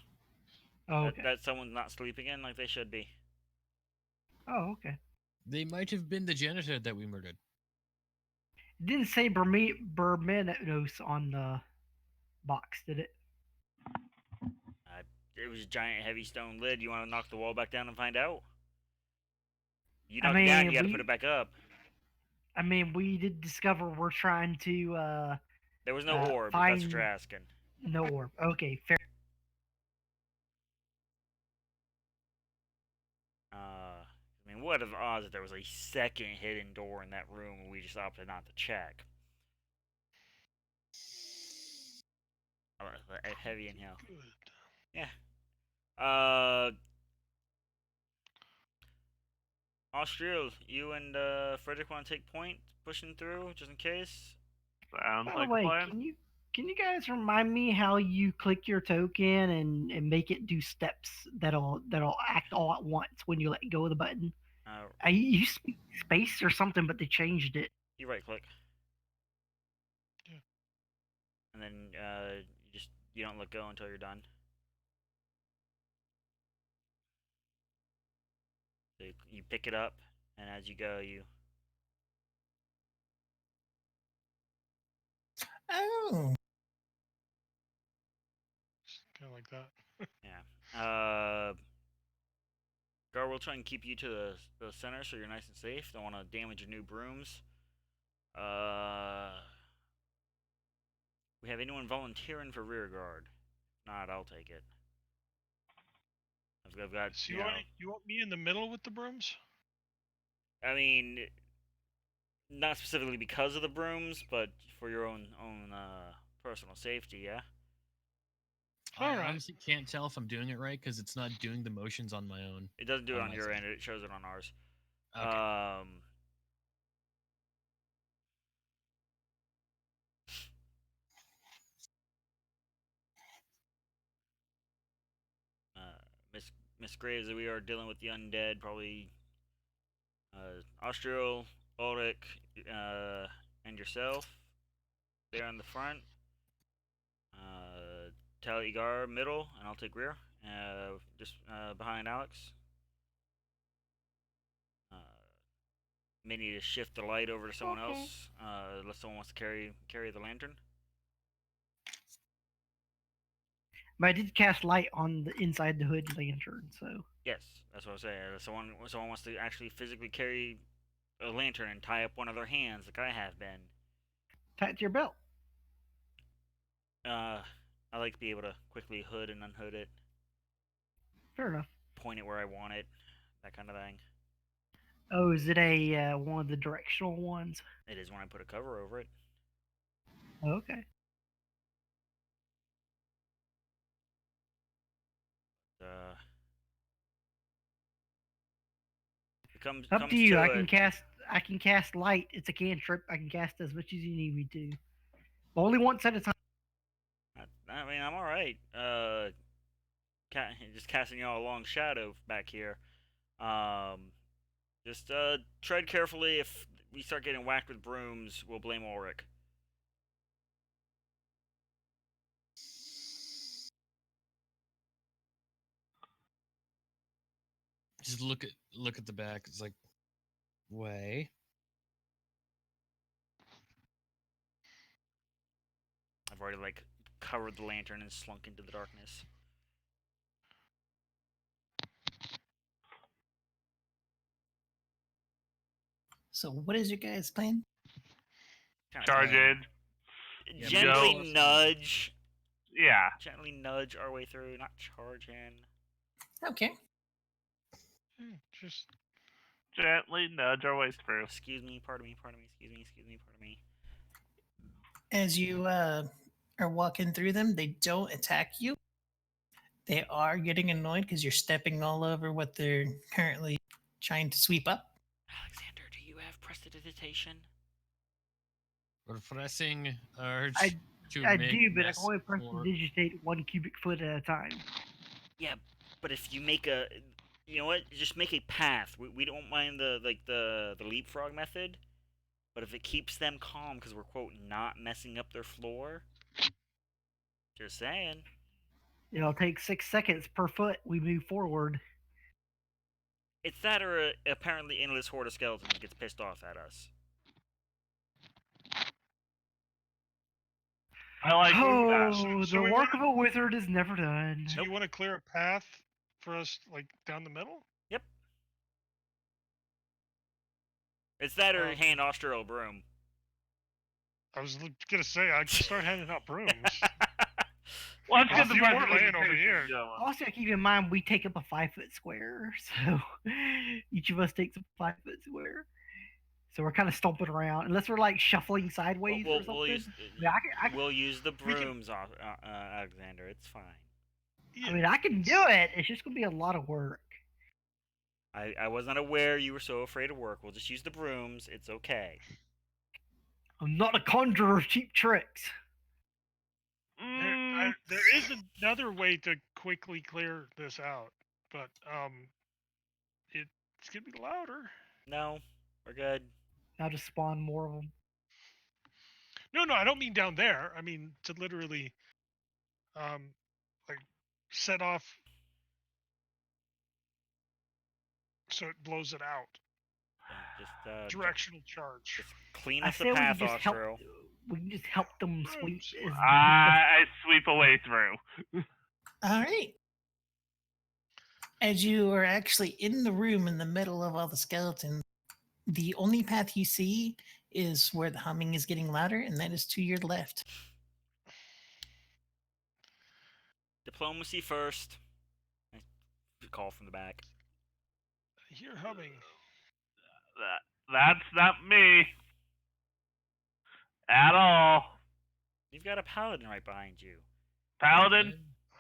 Oh, okay. That someone's not sleeping in like they should be. Oh, okay. They might have been the janitor that we murdered. It didn't say Bermenos on the box, did it? It was a giant heavy stone lid. You want to knock the wall back down and find out? You I knock it down, mean, you gotta put it back up. I mean, we did discover we're trying to There was no orb, if that's what find you're asking. no orb. Okay, fair. I mean, what are the odds that there was a second hidden door in that room and we just opted not to check? A heavy inhale. Good. Yeah. Austriel, you and Frederick want to take point pushing through just in case? Sounds By the like a way, plan. can you guys remind me how you click your token and make it do steps that'll act all at once when you let go of the button? I used to be space or something, but they changed it. You right click. Yeah. And then you don't let go until you're done. So you pick it up, and as you go, you. Oh. Kind of like that. Yeah. Gar will try and keep you to the center so you're nice and safe. Don't want to damage your new brooms. We have anyone volunteering for rear guard? Not, I'll take it. I've got. So you want me in the middle with the brooms? I mean, not specifically because of the brooms, but for your own personal safety. Yeah. I All right. honestly can't tell if I'm doing it right because it's not doing the motions on my own. It doesn't do it On on my your side. end. It shows it on ours. Okay. Miss Graves, we are dealing with the undead. Probably Austriel, Ulrich, and yourself. There on the front. Taligar middle, and I'll take rear. Just behind Alex. May need to shift the light over to someone Okay. else, unless someone wants to carry the lantern. But I did cast light on the inside the hood lantern, so Yes, that's what I'm saying. Someone wants to actually physically carry a lantern and tie up one of their hands, like I have been. tie it to your belt. I like to be able to quickly hood and unhood it, Fair enough. point it where I want it, that kind of thing. Oh, is it a one of the directional ones? It is when I put a cover over it. Okay. Up to you. I can cast light. It's a cantrip. I can cast as much as you need me to. Only once at a time. I mean, I'm all right. Just casting y'all a long shadow back here. Just tread carefully. If we start getting whacked with brooms, we'll blame Ulrich. Just look at the back. It's like, way. I've already covered the lantern and slunk into the darkness. So what is your guys' plan? Charge in. Yeah, Gently go. nudge. Yeah. Gently nudge our way through, not charge in. Okay. Just Gently nudge our way through. Excuse me, pardon me, pardon me, excuse me, pardon me. As you are walking through them, they don't attack you. They are getting annoyed because you're stepping all over what they're currently trying to sweep up. Alexander, do you have prestidigitation? We're pressing urge I to I make do, but I mess can only press or- to digitate 1 cubic foot at a time. Yeah, but if you make a, you know what? Just make a path. We don't mind the leapfrog method, but if it keeps them calm because we're quote not messing up their floor. Just saying. It'll take 6 seconds per foot we move forward. It's that or apparently endless horde of skeletons gets pissed off at us. I like Oh, So the we work want- of a wizard is never done. So you want to clear a path for us, like down the middle? Yep. It's that or Um, hand Austriel a broom. I was gonna say I can start handing out brooms. Let's get the You weren't laying presentation over here. going. Also, keep in mind we take up a 5-foot square, so each of us takes a 5-foot square. So we're kind of stomping around, unless we're like shuffling sideways or something. We'll use we'll use the brooms, Alexander. It's fine. Yeah. I mean, I can do it. It's just gonna be a lot of work. I was not aware you were so afraid of work. We'll just use the brooms. It's okay. I'm not a conjurer of cheap tricks. There is another way to quickly clear this out, but it's gonna be louder. No, we're good. I'll just spawn more of them. No, I don't mean down there. I mean to literally, like set off so it blows it out. Just Directional charge. Just clean I us say the we can path, just help. Ostro. We can just help them sweep. I sweep away through. All right. As you are actually in the room in the middle of all the skeletons, the only path you see is where the humming is getting louder, and that is to your left. Diplomacy first. Call from the back. I hear humming. That's not me. At all. You've got a paladin right behind you. Paladin,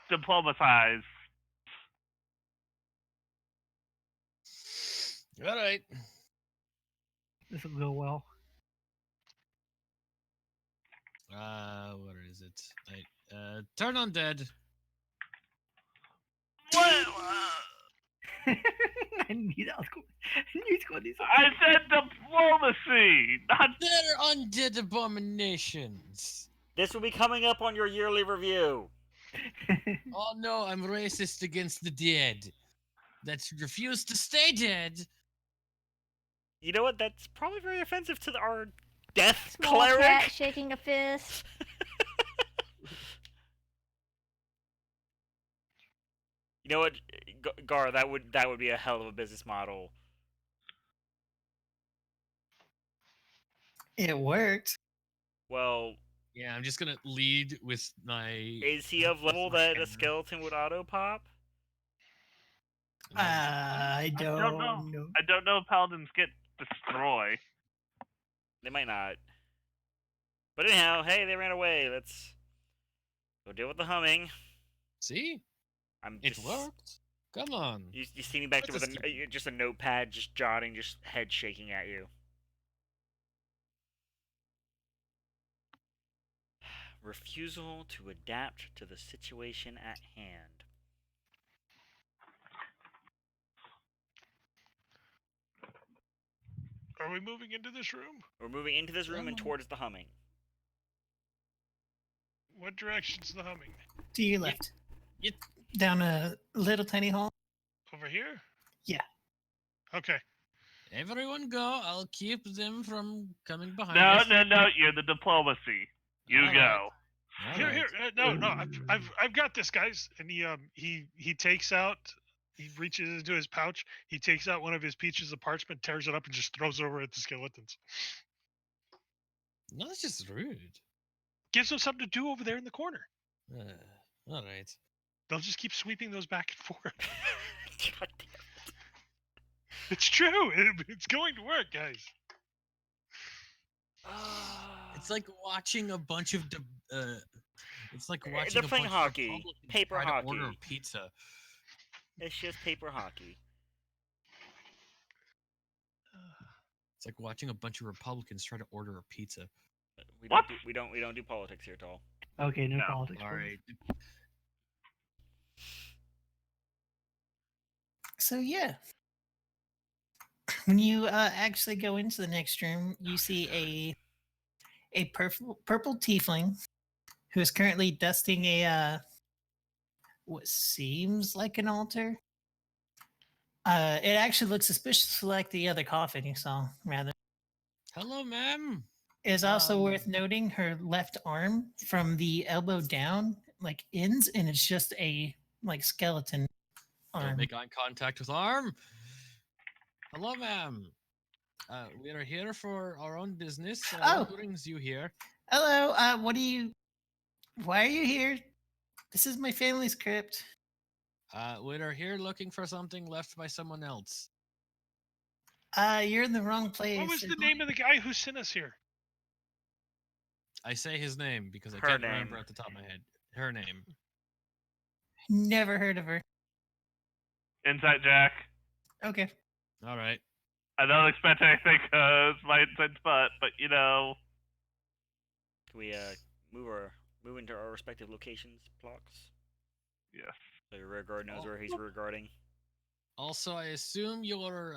diplomatize. All right. This will go well. What is it? Turn on dead. What? I knew that was going. I knew he was going to do I said diplomacy, not. They're undead abominations. This will be coming up on your yearly review. something. Oh no, I'm racist against the dead that refuse to stay dead. You know what? That's probably very offensive to our death Small cleric. cat shaking a fist. You know what, Gar? That would be a hell of a business model. It worked. Well, Yeah, I'm just gonna lead with my. is he of level that a skeleton would auto pop? I don't know. I don't know if paladins get destroy. They might not. But anyhow, hey, they ran away. Let's go deal with the humming. See, I'm it just, worked. Come on. You see me back there That's with a just a notepad, just jotting, just head shaking at you. Refusal to adapt to the situation at hand. Are we moving into this room? We're moving into this room and towards the humming. What direction's the humming? To your left. Yep. Down a little tiny hall. Over here? Yeah. Okay. Everyone go. I'll keep them from coming behind No, us. no, you're the diplomacy. You All right. go. All Here, right. here. No, I've got this, guys. And he takes out. He reaches into his pouch. He takes out one of his pieces of parchment, tears it up, and just throws it over at the skeletons. No, that's just rude. Gives them something to do over there in the corner. All right. They'll just keep sweeping those back and forth. God damn. It's true. It's going to work, guys. It's like watching a bunch of. It's like watching. They're a playing bunch hockey. Of Republicans Paper try to hockey. order a pizza. It's just paper hockey. It's like watching a bunch of Republicans try to order a pizza. We What? don't do politics here at all. Okay, no No. politics. All right. So yeah. When you actually go into the next room, you see a purple tiefling who is currently dusting a what seems like an altar. It actually looks suspiciously like the other coffin you saw, rather. Hello, ma'am. It is also worth noting her left arm from the elbow down, like ends, and it's just a like skeleton Don't arm. make eye contact with arm. Hello, ma'am. We are here for our own business. Oh. What brings you here? Hello, why are you here? This is my family's crypt. We are here looking for something left by someone else. You're in the wrong place. What was the name of the guy who sent us here? I say his name because I Her can't name. remember at the top of my head. Her name. Never heard of her. Insight Jack. Okay. All right. I don't expect anything because my intense butt, but you know. Can we move into our respective locations, blocks? Yes. So your rear guard knows where he's rear guarding. Also, I assume your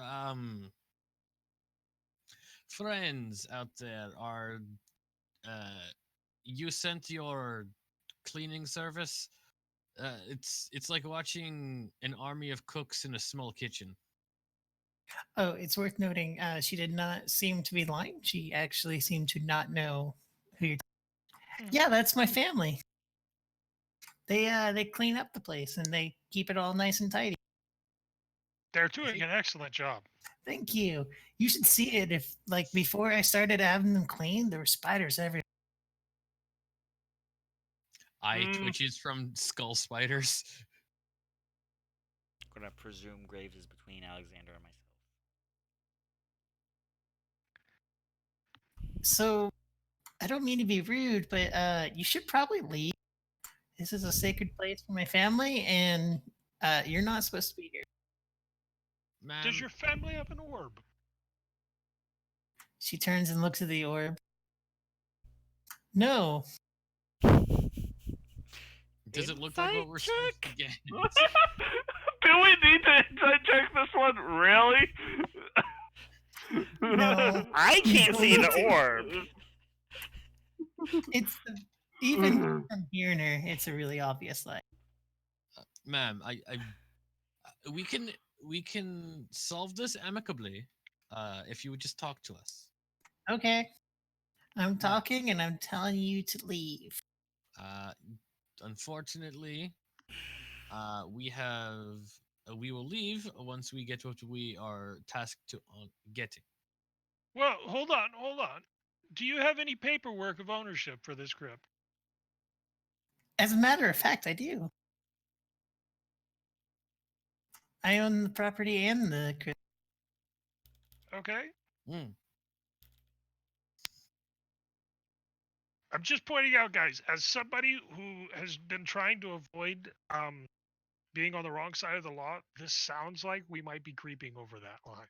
friends out there are you sent your cleaning service. It's like watching an army of cooks in a small kitchen. Oh, it's worth noting, she did not seem to be lying. She actually seemed to not know who you're. Yeah, that's my family. They clean up the place and they keep it all nice and tidy. They're doing an excellent job. Thank you. You should see it. If like before I started having them cleaned, there were spiders everywhere. Eye twitches from skull spiders. I'm gonna presume Graves is between Alexander and myself. So I don't mean to be rude, but you should probably leave. This is a sacred place for my family, and you're not supposed to be here. Man, Does your family have an orb? She turns and looks at the orb. No. does it look like what we're supposed to get? Do we need to insight check this one? Really? No. I can't see the orb. It's even from hearing her, it's a really obvious light. Ma'am, we can solve this amicably, if you would just talk to us. Okay. I'm talking and I'm telling you to leave. Unfortunately, we will leave once we get what we are tasked to getting. Well, hold on. Do you have any paperwork of ownership for this crypt? As a matter of fact, I do. I own the property and the crypt. Okay. Mm. I'm just pointing out, guys, as somebody who has been trying to avoid being on the wrong side of the law, this sounds like we might be creeping over that line.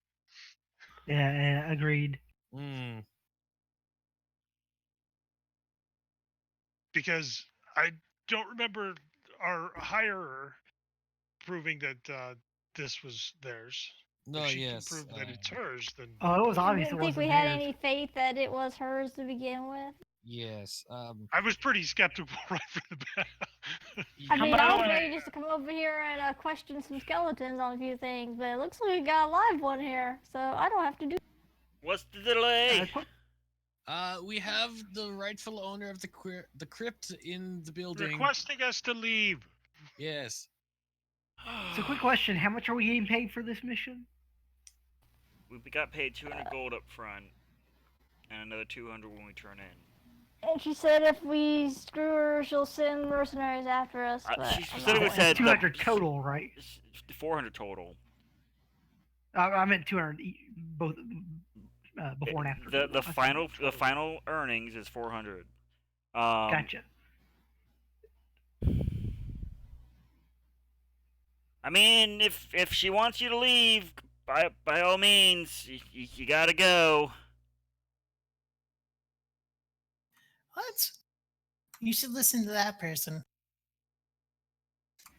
Yeah, agreed. Mm. Because I don't remember our hirer proving that this was theirs. No, If she yes. can prove that it's hers, then Oh, it was I obvious. didn't It think wasn't we had hers. any faith that it was hers to begin with. Yes. I was pretty skeptical right from the bat. I mean, I about- was ready just to come over here and question some skeletons on a few things, but it looks like we got a live one here, so I don't have to do. What's the delay? We have the rightful owner of the crypt in the building. Requesting us to leave. Yes. So, quick question: how much are we getting paid for this mission? We got paid 200 gold up front, and another 200 when we turn in. And she said if we screw her, she'll send mercenaries after us. But She I'm specifically not- said 200 total, right? 400 total. I meant 200 both before and after. The I final see. the final earnings is 400. Gotcha. I mean, if she wants you to leave, by all means, you gotta go. What? You should listen to that person.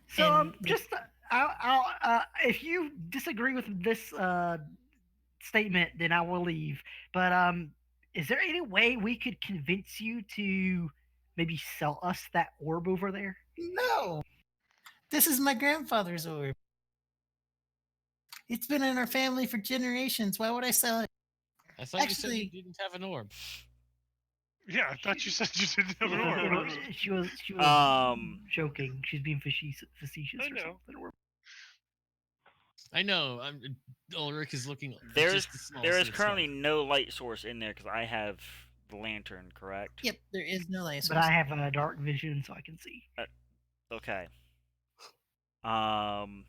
So, And the- just if you disagree with this statement, then I will leave. But is there any way we could convince you to maybe sell us that orb over there? No. This is my grandfather's orb. It's been in our family for generations. Why would I sell it? I thought you said Actually- you didn't have an orb. Yeah, I thought you said you didn't have an orb. She was joking. She's being facetious I or know. something. I know. Ulrich is looking. There just is currently no light source in there because I have the lantern, correct? Yep, there is no license. But I have a dark vision, so I can see. Okay. I'm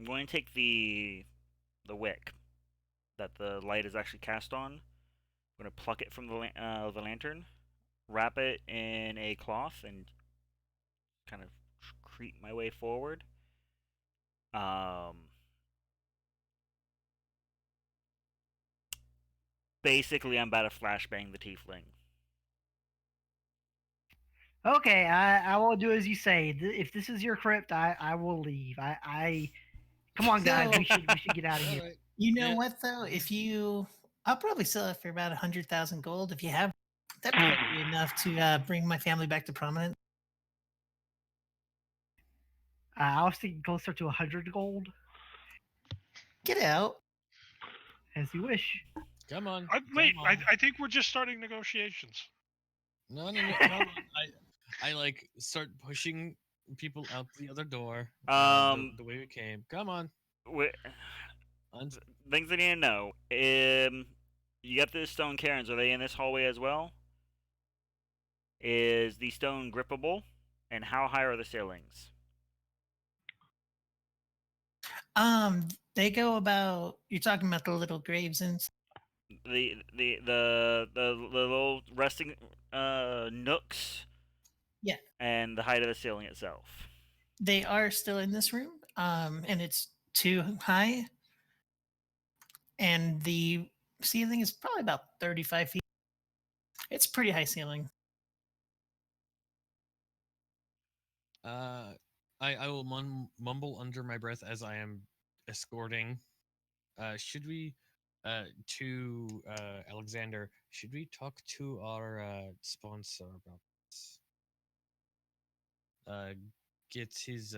going to take the wick that the light is actually cast on. I'm going to pluck it from the lantern, wrap it in a cloth, and kind of creep my way forward. Basically, I'm about to flashbang the tiefling. Okay, I will do as you say. If this is your crypt, I will leave. I come on, guys. So- we should get out of here. All right. You know Yeah. what though? If you, I'll probably sell it for about 100,000 gold. If you have, that'd probably be enough to bring my family back to prominence. I was thinking closer to 100 gold, Get out. as you wish. Come on. Wait, come on. I think we're just starting negotiations. No, come on. I like start pushing people out the other door. The way we came. Come on. Things I need to know. You got the stone cairns. Are they in this hallway as well? Is the stone grippable? And how high are the ceilings? They go about. You're talking about the little graves and The little resting nooks. Yeah. And the height of the ceiling itself. they are still in this room. And it's too high. And the ceiling is probably about 35 feet. It's pretty high ceiling. I will mumble under my breath as I am escorting. Should we, to Alexander? Should we talk to our sponsor about this? Get his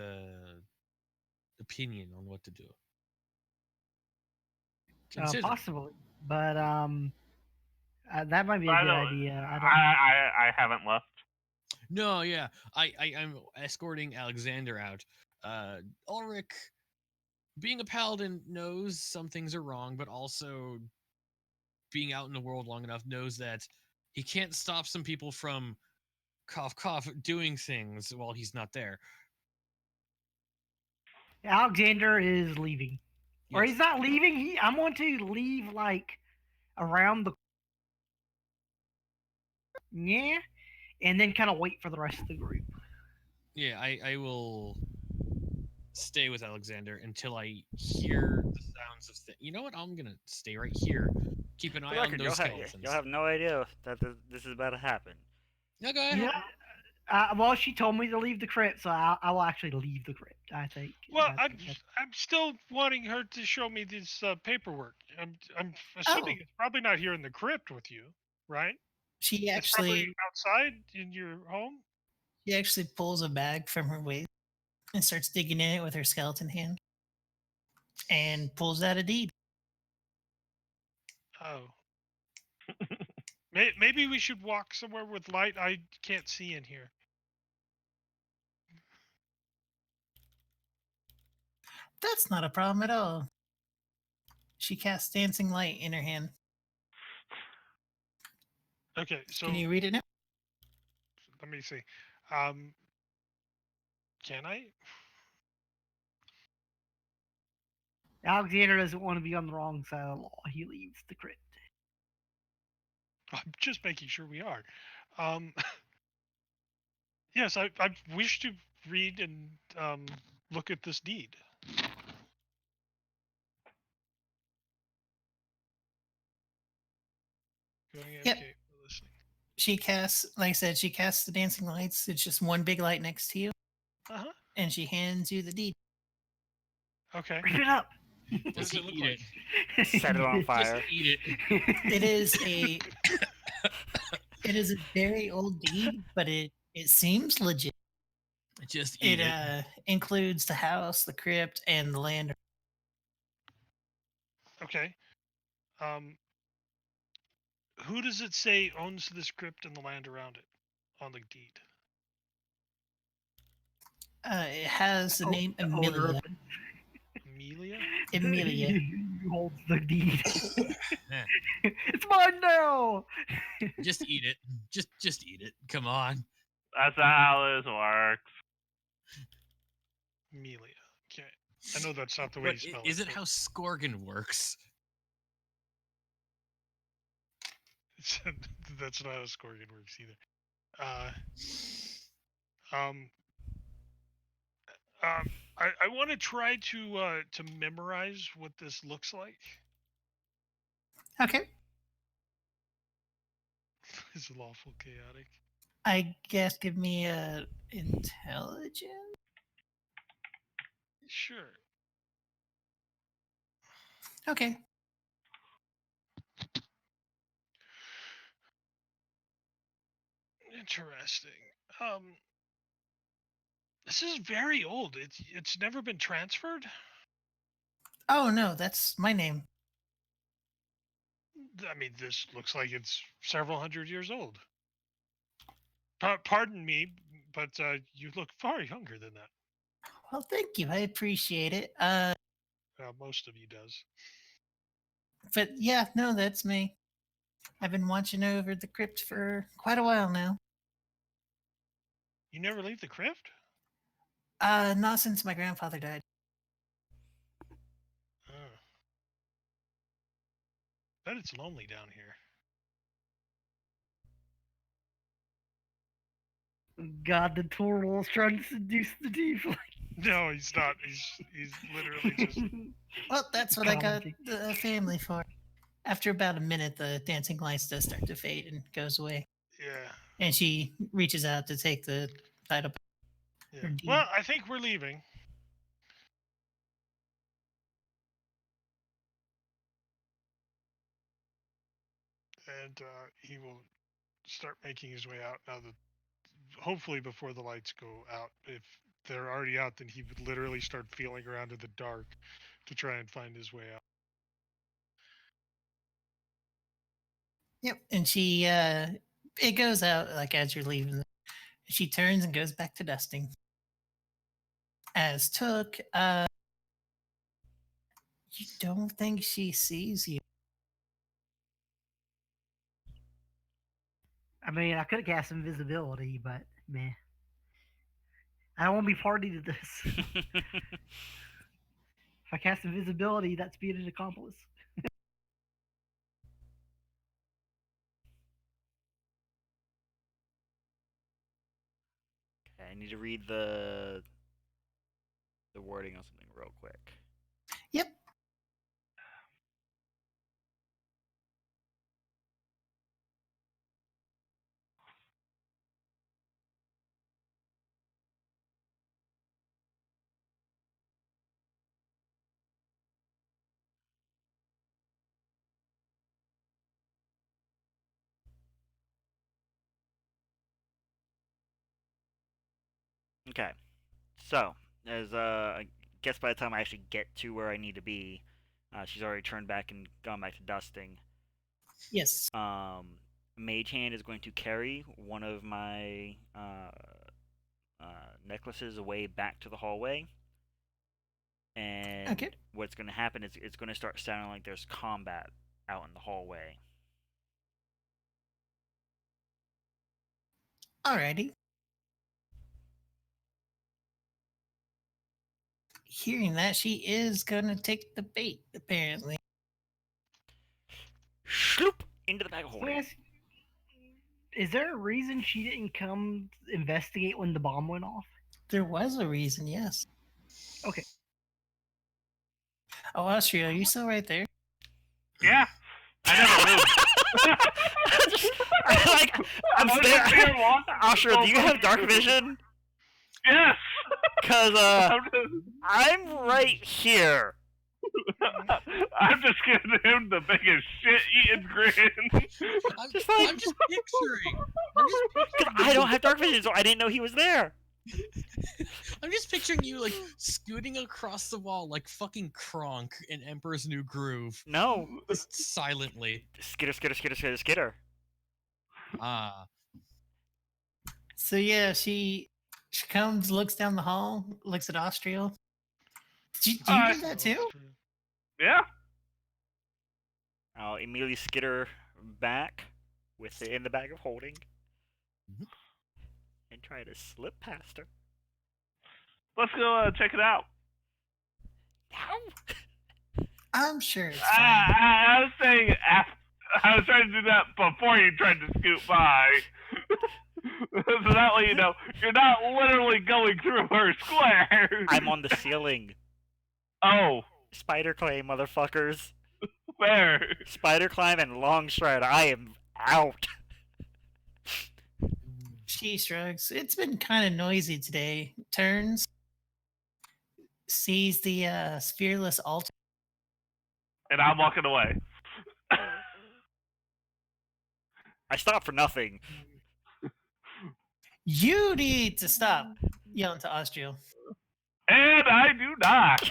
opinion on what to do. Consider. Possibly, but that might be a I good don't- idea. I don't. I haven't left. No, yeah, I'm escorting Alexander out. Ulrich, being a paladin, knows some things are wrong, but also being out in the world long enough knows that he can't stop some people from cough cough doing things while he's not there. Alexander is leaving, or Yes. he's not leaving. I'm going to leave like around the and then kind of wait for the rest of the group. Yeah, I will stay with Alexander until I hear the sounds of things. You know what? I'm gonna stay right here. Keep an eye on those skeletons. You'll have no idea that this is about to happen. No, go ahead. Well, she told me to leave the crypt, so I will actually leave the crypt. I think. Well, I I'm think that's- I'm still wanting her to show me this paperwork. I'm assuming Oh. it's probably not here in the crypt with you, right? She It's probably actually outside in your home. pulls a bag from her waist and starts digging in it with her skeleton hand and pulls out a deed. Oh. Maybe we should walk somewhere with light. I can't see in here. That's not a problem at all. She casts dancing light in her hand. Okay, so Can you read it now? let me see. Can I? Alexander doesn't want to be on the wrong side of the law. He leaves the crypt. I'm just making sure we are. Yes, I wish to read and look at this deed. Going Yep. AFK for listening. She casts, like I said, she casts the dancing lights. It's just one big light next to you, Uh-huh. and she hands you the deed. Okay. Read it up. What does he it look eat like? Set it on fire. Just eat it. It is a very old deed, but it seems legit. Just eat It it. includes the house, the crypt, and the land. Okay. Who does it say owns this crypt and the land around it on the deed? It has the name The owner Amelia. of Amelia? Amelia. He holds the deed. It's mine now. Just eat it. Just eat it. Come on. That's how this works. Amelia. Okay. I know that's not the way But you spell is it but how Skorgan works? that's not how Skorgan works either. I want to try to memorize what this looks like. Okay. Is lawful chaotic? I guess give me a intelligence. Sure. Okay. Interesting. This is very old. It's never been transferred. Oh no, that's my name. I mean, this looks like it's several hundred years old. Pardon me, but you look far younger than that. Well, thank you. I appreciate it. Most of you does. But yeah, no, that's me. I've been watching over the crypt for quite a while now. You never leave the crypt? Not since my grandfather died. Oh. Bet it's lonely down here. God, the turtle is trying to seduce the tiefling. No, he's not. He's literally just. Well, that's what I got Commenting. the family for. After about a minute, the dancing lights does start to fade and goes away. Yeah. And she reaches out to take the title. Yeah. Indeed. Well, I think we're leaving. And he will start making his way out now that, hopefully before the lights go out. If they're already out, then he would literally start feeling around in the dark to try and find his way out. Yep. And she, it goes out like as you're leaving. She turns and goes back to dusting. As Took, you don't think she sees you? I mean, I could have cast invisibility, but meh. I don't want to be party to this. If I cast invisibility, that's being an accomplice. Okay, I need to read the wording on something real quick. Yep. Okay, so as I guess by the time I actually get to where I need to be, she's already turned back and gone back to dusting. Yes. Mage Hand is going to carry one of my necklaces away back to the hallway, and Okay. what's going to happen is it's going to start sounding like there's combat out in the hallway. Alrighty. Hearing that, she is gonna take the bait, apparently. Shloop into the bag of Let me holding. ask, is there a reason she didn't come investigate when the bomb went off? There was a reason, yes. Okay. Oh, Austria, are you still right there? Yeah. I never moved. I'm I was just staring. here watching Ashra, do you have dark fucking- vision? Yes. Cause I'm just, I'm right here. I'm just giving him the biggest shit-eating grin. I'm Just like- I'm just picturing. I'm just Cause picturing I you- don't have dark vision, so I didn't know he was there. I'm just picturing you like scooting across the wall like fucking Kronk in Emperor's New Groove, No. just silently. Skitter, skitter, skitter, skitter, skitter. Ah, So yeah, she comes, looks down the hall, looks at Austria. Do you Hi. do that too? Yeah. I'll immediately skitter back with it in the bag of holding Mhm. and try to slip past her. Let's go check it out. Ow! I'm sure it's fine. I was saying, I was trying to do that before you tried to scoot by. So that way you know you're not literally going through her square. I'm on the ceiling. Oh, Spider climb, motherfuckers. fair. Spider climb and long stride. I am out. She shrugs. It's been kind of noisy today. Turns, sees the sphereless altar. And I'm walking away. I stopped for nothing. You need to stop yelling to Austriel. And I do not.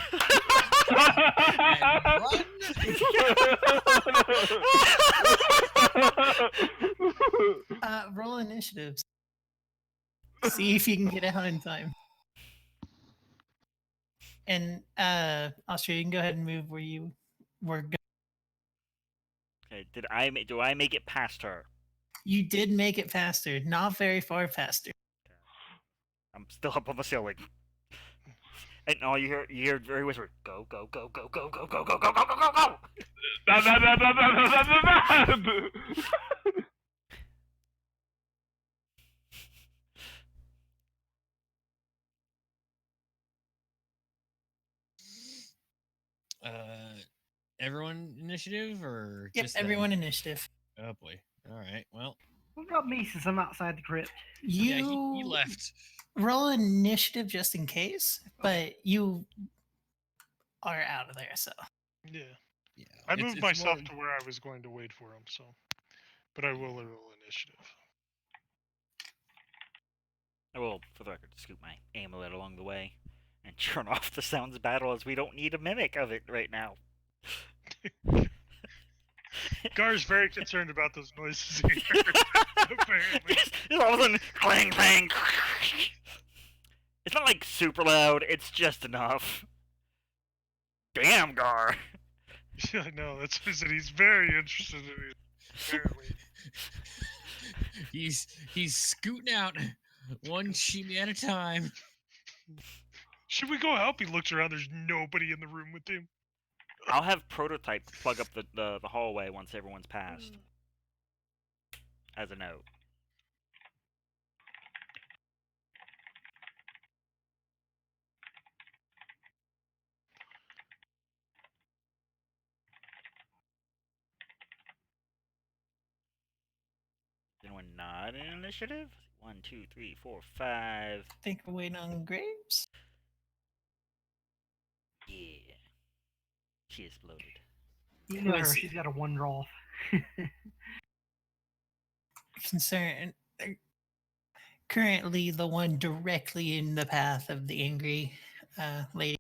Roll initiatives. See if you can get out in time. And Austria, you can go ahead and move where you were going. Okay, do I make it past her? You did make it faster, not very far faster. I'm still up on the ceiling. And all you hear very whisper, go, go, go, go, go, go, go, go, go, go, go, go, go. Everyone initiative or Yep, just them? everyone initiative. Oh boy. All right. Well, What about me since I'm outside the crypt? You yeah, he left. roll initiative just in case, but you are out of there, so. Yeah. Yeah. I it's- moved it's myself more- to where I was going to wait for him, so. But I will roll initiative. I will, for the record, scoot my amulet along the way and turn off the sounds battle as we don't need a mimic of it right now. Gar's very concerned about those noises he heard, apparently. Just all of a sudden, clang, clang. It's not like super loud, it's just enough. Damn, Gar. Yeah, no, that's what I said. He's very interested in it, apparently. he's scooting out one shimmy at a time. Should we go help? He looks around. There's nobody in the room with him. I'll have Prototype plug up the hallway once everyone's passed. As a note. Is anyone not in initiative? 1, 2, 3, 4, 5. I think we're waiting on Graves. Yeah. She exploded. You Who know her. is- She's got a one draw. Concern. Currently, the one directly in the path of the angry lady.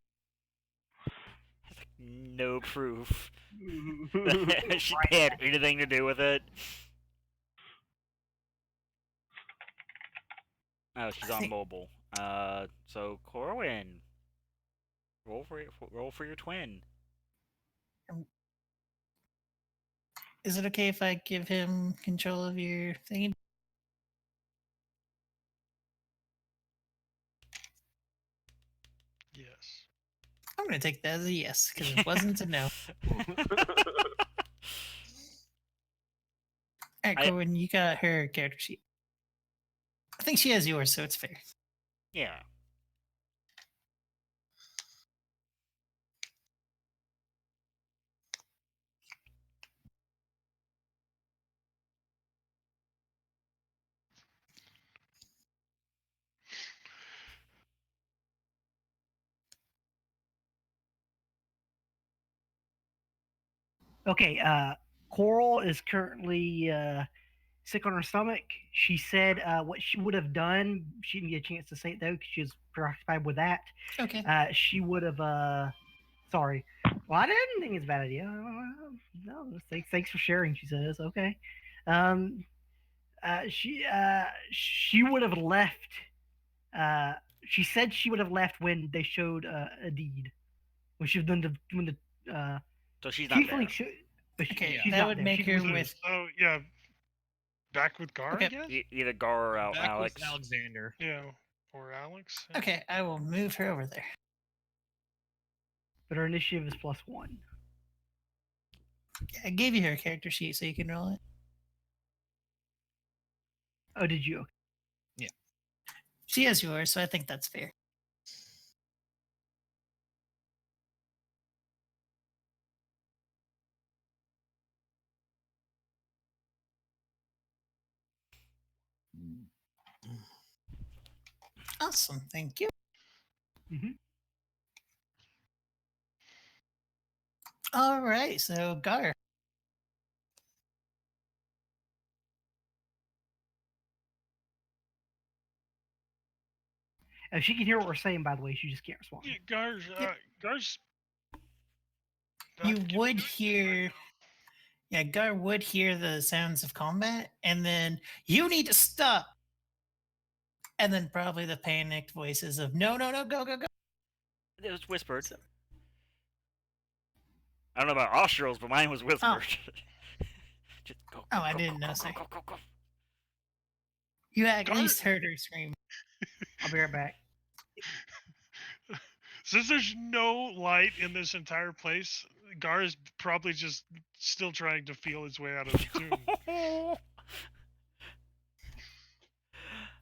Has like no proof that she had anything to do with it. Oh, she's on think- mobile. So Corwin, roll for your twin. Is it okay if I give him control of your thing? Yes. I'm going to take that as a yes, because it wasn't a no. Alright, I- Corwin, you got her character sheet. I think she has yours, so it's fair. Yeah. Okay, Coral is currently sick on her stomach. She said what she would have done. She didn't get a chance to say it though because she was preoccupied with that. Okay. She would have. Sorry. Well, I didn't think it's a bad idea. No, thanks for sharing. She says, okay. She would have left. She said she would have left when they showed a deed. When she was done when the So she's not there. tiefling should. But Okay, she's that not would there. make She's her with- with. So, yeah. Back with Gar, Okay. I guess? Either Gar or Back with Alex. Alexander. Yeah. Or Alex. Yeah. Okay, I will move her over there. But her initiative is +1. I gave you her character sheet so you can roll it. Oh, did you? She has yours, so I think that's fair. Awesome, thank you. Mhm. All right, so Gar. She can hear what we're saying, by the way. She just can't respond. Yeah, Gar's. Gar's. You not would giving hear, yeah, Gar would hear the sounds of combat, and then you need to stop, and then probably the panicked voices of no, no, no, go, go, go. It was whispered. So- I don't know about Australs, but mine was whispered. Just go. Oh, I go, didn't go, know, go, sorry. go, go, go. You at Gar- least heard her scream. I'll be right back. Since there's no light in this entire place, Gar is probably just still trying to feel his way out of the tomb.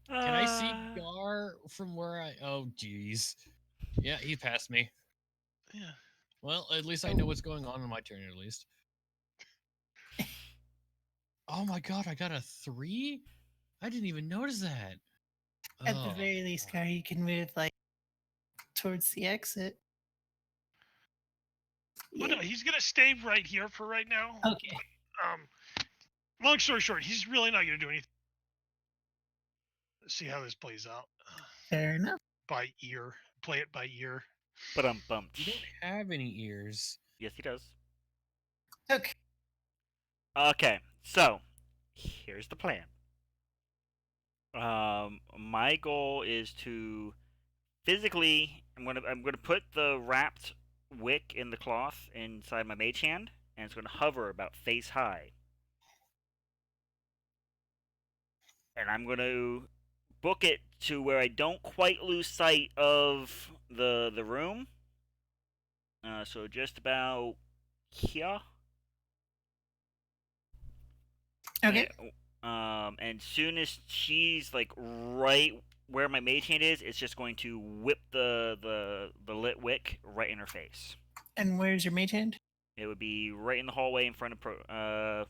Can I see Gar from where I? Oh, jeez. Yeah, he passed me. Yeah. Well, at least I know what's going on my turn, at least. Oh my god, I got a 3? I didn't even notice that. At the Oh, very least, Gar, you can move like towards the exit. But Yeah. no, he's gonna stay right here for right now. Okay. Long story short, he's really not gonna do anything. Let's see how this plays out. Fair enough. By ear. Play it by ear. But I'm bumped. you don't have any ears. Yes, he does. Okay. Okay, so here's the plan. My goal is to physically. I'm gonna put the wrapped wick in the cloth inside my mage hand, and it's gonna hover about face high. And I'm gonna book it to where I don't quite lose sight of the room. So just about here. Okay. And soon as she's like right where my mage hand is, it's just going to whip the lit wick right in her face. And where's your mage hand? It would be right in the hallway in front of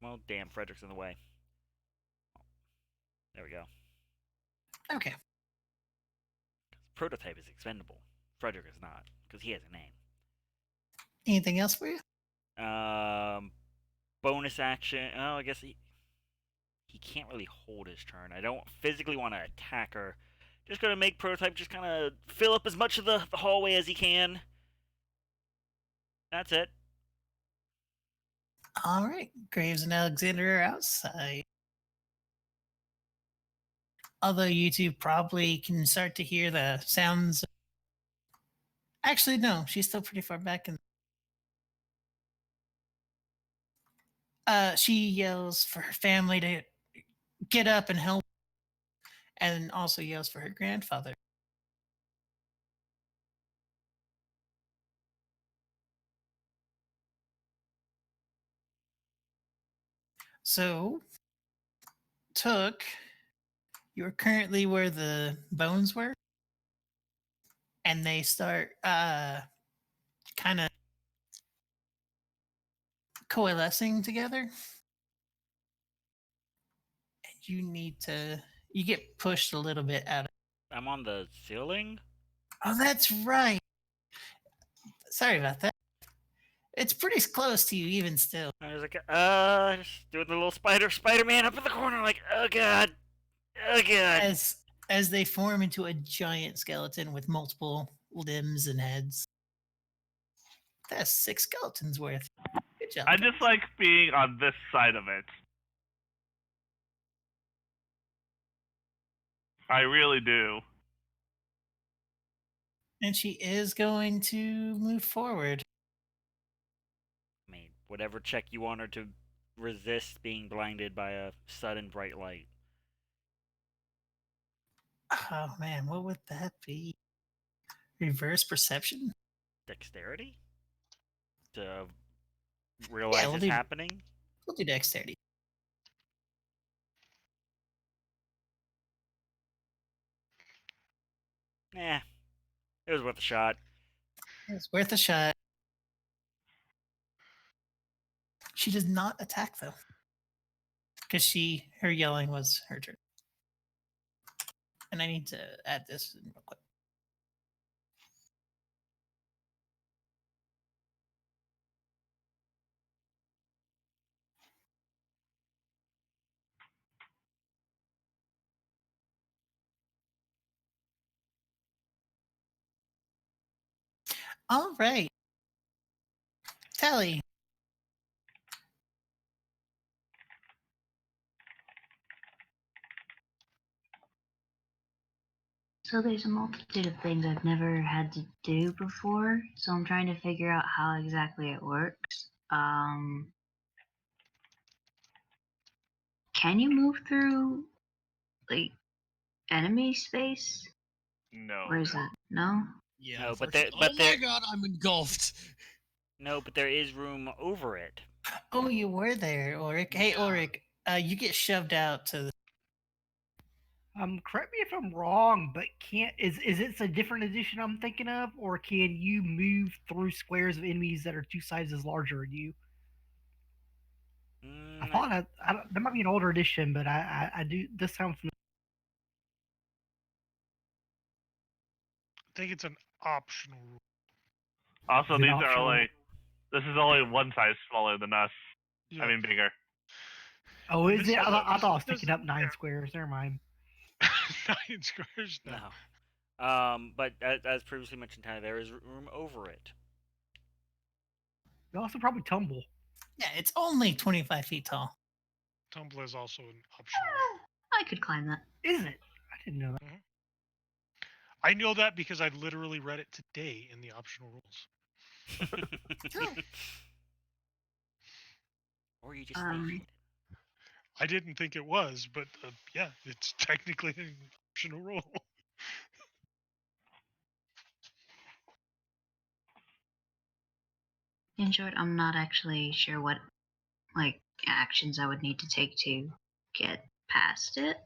well, damn, Frederick's in the way. There we go. Okay. Prototype is expendable. Frederick is not, because he has a name. Anything else for you? Bonus action. Oh, I guess he can't really hold his turn. I don't physically want to attack her. Just gonna make Prototype just kind of fill up as much of the hallway as he can. That's it. All right. Graves and Alexander are outside. Although you two probably can start to hear the sounds. Actually, no, she's still pretty far back. She yells for her family to get up and help, and also yells for her grandfather. So, Took, you're currently where the bones were, and they start kind of coalescing together. And you get pushed a little bit out of. I'm on the ceiling. Oh, that's right. Sorry about that. It's pretty close to you, even still. I was like, just doing the little Spider-Man up in the corner, like, oh god, oh god. As they form into a giant skeleton with multiple limbs and heads. That's 6 skeletons worth. Good job. I just like being on this side of it. I really do. And she is going to move forward. I mean, whatever check you want her to resist being blinded by a sudden bright light. Oh man, what would that be? Reverse perception? Dexterity? To realize we'll it's do- happening? We'll do dexterity. Nah, it was worth a shot. It's worth a shot. She does not attack though, because her yelling was her turn. And I need to add this real quick. All right. Tally. So there's a multitude of things I've never had to do before, so I'm trying to figure out how exactly it works. Can you move through, like, enemy space? No. Or is that no? Yeah. No, but unfortunately- but oh there- my god, I'm engulfed. No, but there is room over it. Oh, you were there, Ulrich. Hey, Yeah. Ulrich, you get shoved out to the. Correct me if I'm wrong, but is it a different edition I'm thinking of, or can you move through squares of enemies that are 2 sizes larger than you? I thought that might be an older edition, but I do. This sounds. I think it's an optional rule. Also, Is it these are optional? only. This is only one size smaller than us. Yeah. I mean, bigger. Oh, is it? I thought I was This picking up 9 squares. Never mind. 9 squares. No. No. But as previously mentioned, Ty, there is room over it. You also probably tumble. Yeah, it's only 25 feet tall. Tumble is also an optional. I could climb that. Is it? I didn't know that. I know that because I literally read it today in the optional rules. Or you just think it. I didn't think it was, but yeah, it's technically an optional rule. In short, I'm not actually sure what, like, actions I would need to take to get past it.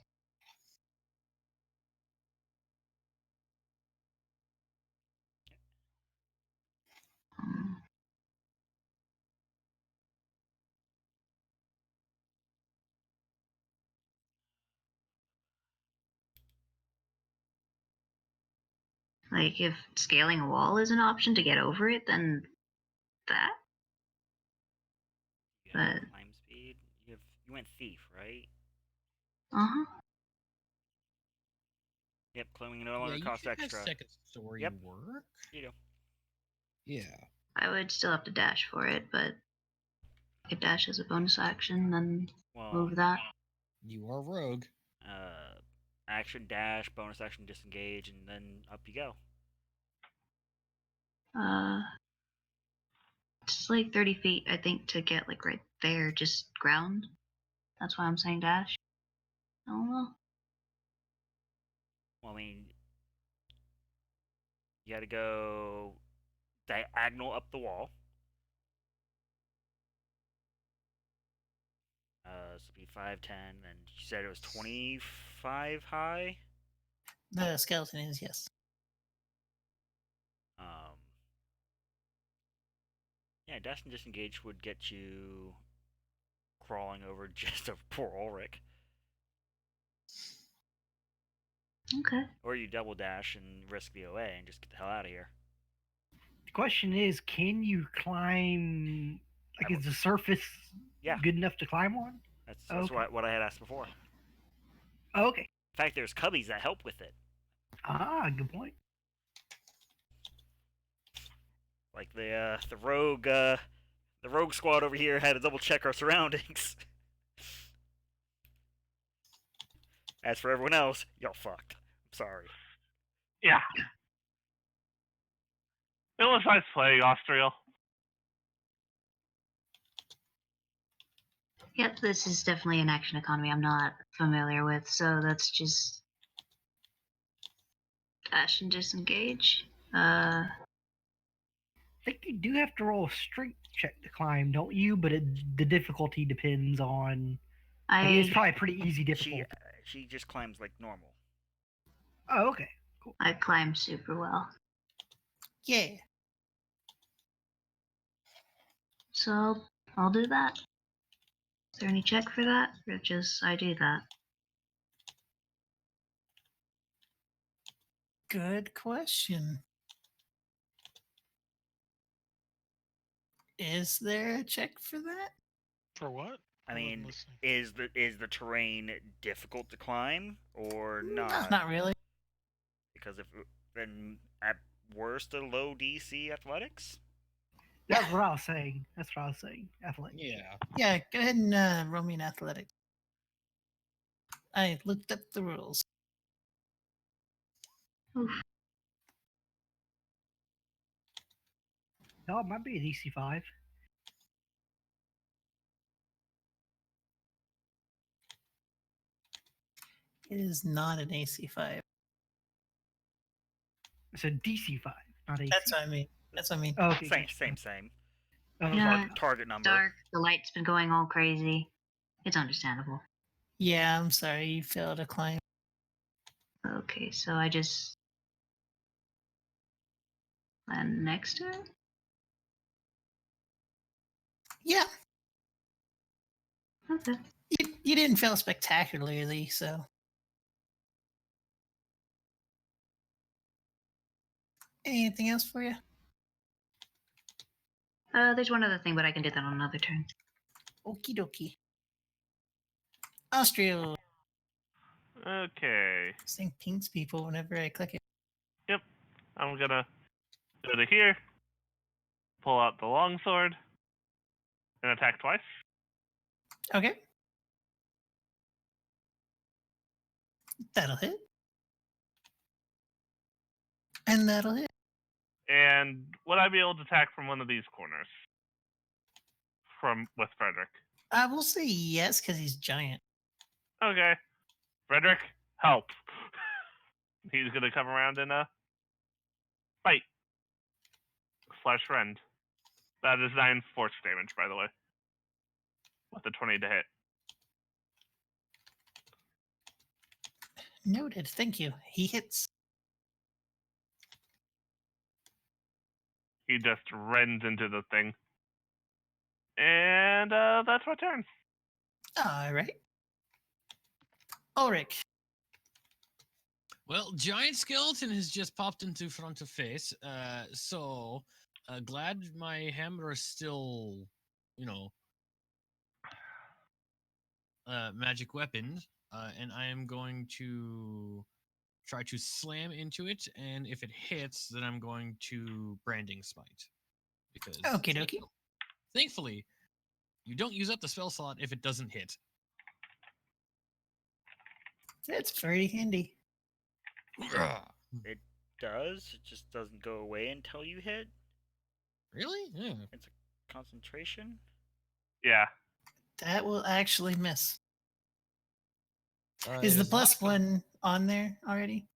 Like, if scaling a wall is an option to get over it, then that. You have But climb speed. You went thief, right? Yep, climbing no longer Yeah, you costs should have extra. second story Yep. work. You do. Yeah. I would still have to dash for it, but if dash is a bonus action, then Well, move that. You are rogue. action dash, bonus action disengage, and then up you go. It's like 30 feet, I think, to get like right there, just ground. That's why I'm saying dash. I don't know. Well, I mean, you got to go diagonal up the wall. So be 5, 10, and you said it was 25 high. The skeleton is, yes. Yeah, dash and disengage would get you crawling over just over poor Ulrich. Okay. Or you double dash and risk the OA and just get the hell out of here. The question is, can you climb? Like, I is the surface Yeah. good enough to climb on? That's Okay. what I had asked before. Oh, okay. In fact, there's cubbies that help with it. Ah, good point. Like the rogue squad over here had to double check our surroundings. As for everyone else, y'all fucked. I'm sorry. Yeah. It was nice playing Austrial. Yep, this is definitely an action economy I'm not familiar with, so that's just dash and disengage. I think you do have to roll a strength check to climb, don't you? But the difficulty depends on. It's probably pretty easy difficulty. She just climbs like normal. Oh, okay. I climb super well. Yeah. So I'll do that. Is there any check for that? Or just I do that? Good question. Is there a check for that? For what? I wasn't mean, listening. is the terrain difficult to climb or No, not? not really. Because if then at worst a low DC athletics. That's what I was saying. That's what I was saying. Athletics. Yeah. Yeah, go ahead and roll me an athletics. I looked up the rules. Oof. No, it might be a DC 5. It is not an AC5. It's a DC 5, not AC. That's what I mean. That's what I mean. Oh, okay. Same, gotcha. same. Oh, Yeah. okay. Target number. Dark. The light's been going all crazy. It's understandable. Yeah, I'm sorry, you failed to climb. Okay, so I just land next to it. Yeah, Okay. you didn't fail spectacularly, so. Anything else for you? There's one other thing, but I can do that on another turn. Okie dokie. Austria. Okay. This thing pings people whenever I click it. Yep. I'm gonna go to here, pull out the longsword, and attack twice. Okay. That'll hit. And that'll hit. And would I be able to attack from one of these corners? With Frederick. I will say yes, because he's giant. Okay. Frederick, help. He's gonna come around and fight. / friend. That is 9 force damage, by the way. With a 20 to hit. Noted. Thank you. He hits. He just rends into the thing. And that's my turn. All right. Ulrich. Well, giant skeleton has just popped into front of face. So glad my hammer is still, magic weapon. And I am going to try to slam into it. And if it hits, then I'm going to branding smite. Because Okie dokie. thankfully, you don't use up the spell slot if it doesn't hit. That's very handy. It does. It just doesn't go away until you hit. Really? Yeah. It's a concentration. Yeah. That will actually miss. It Is the is not plus a con- one on there already?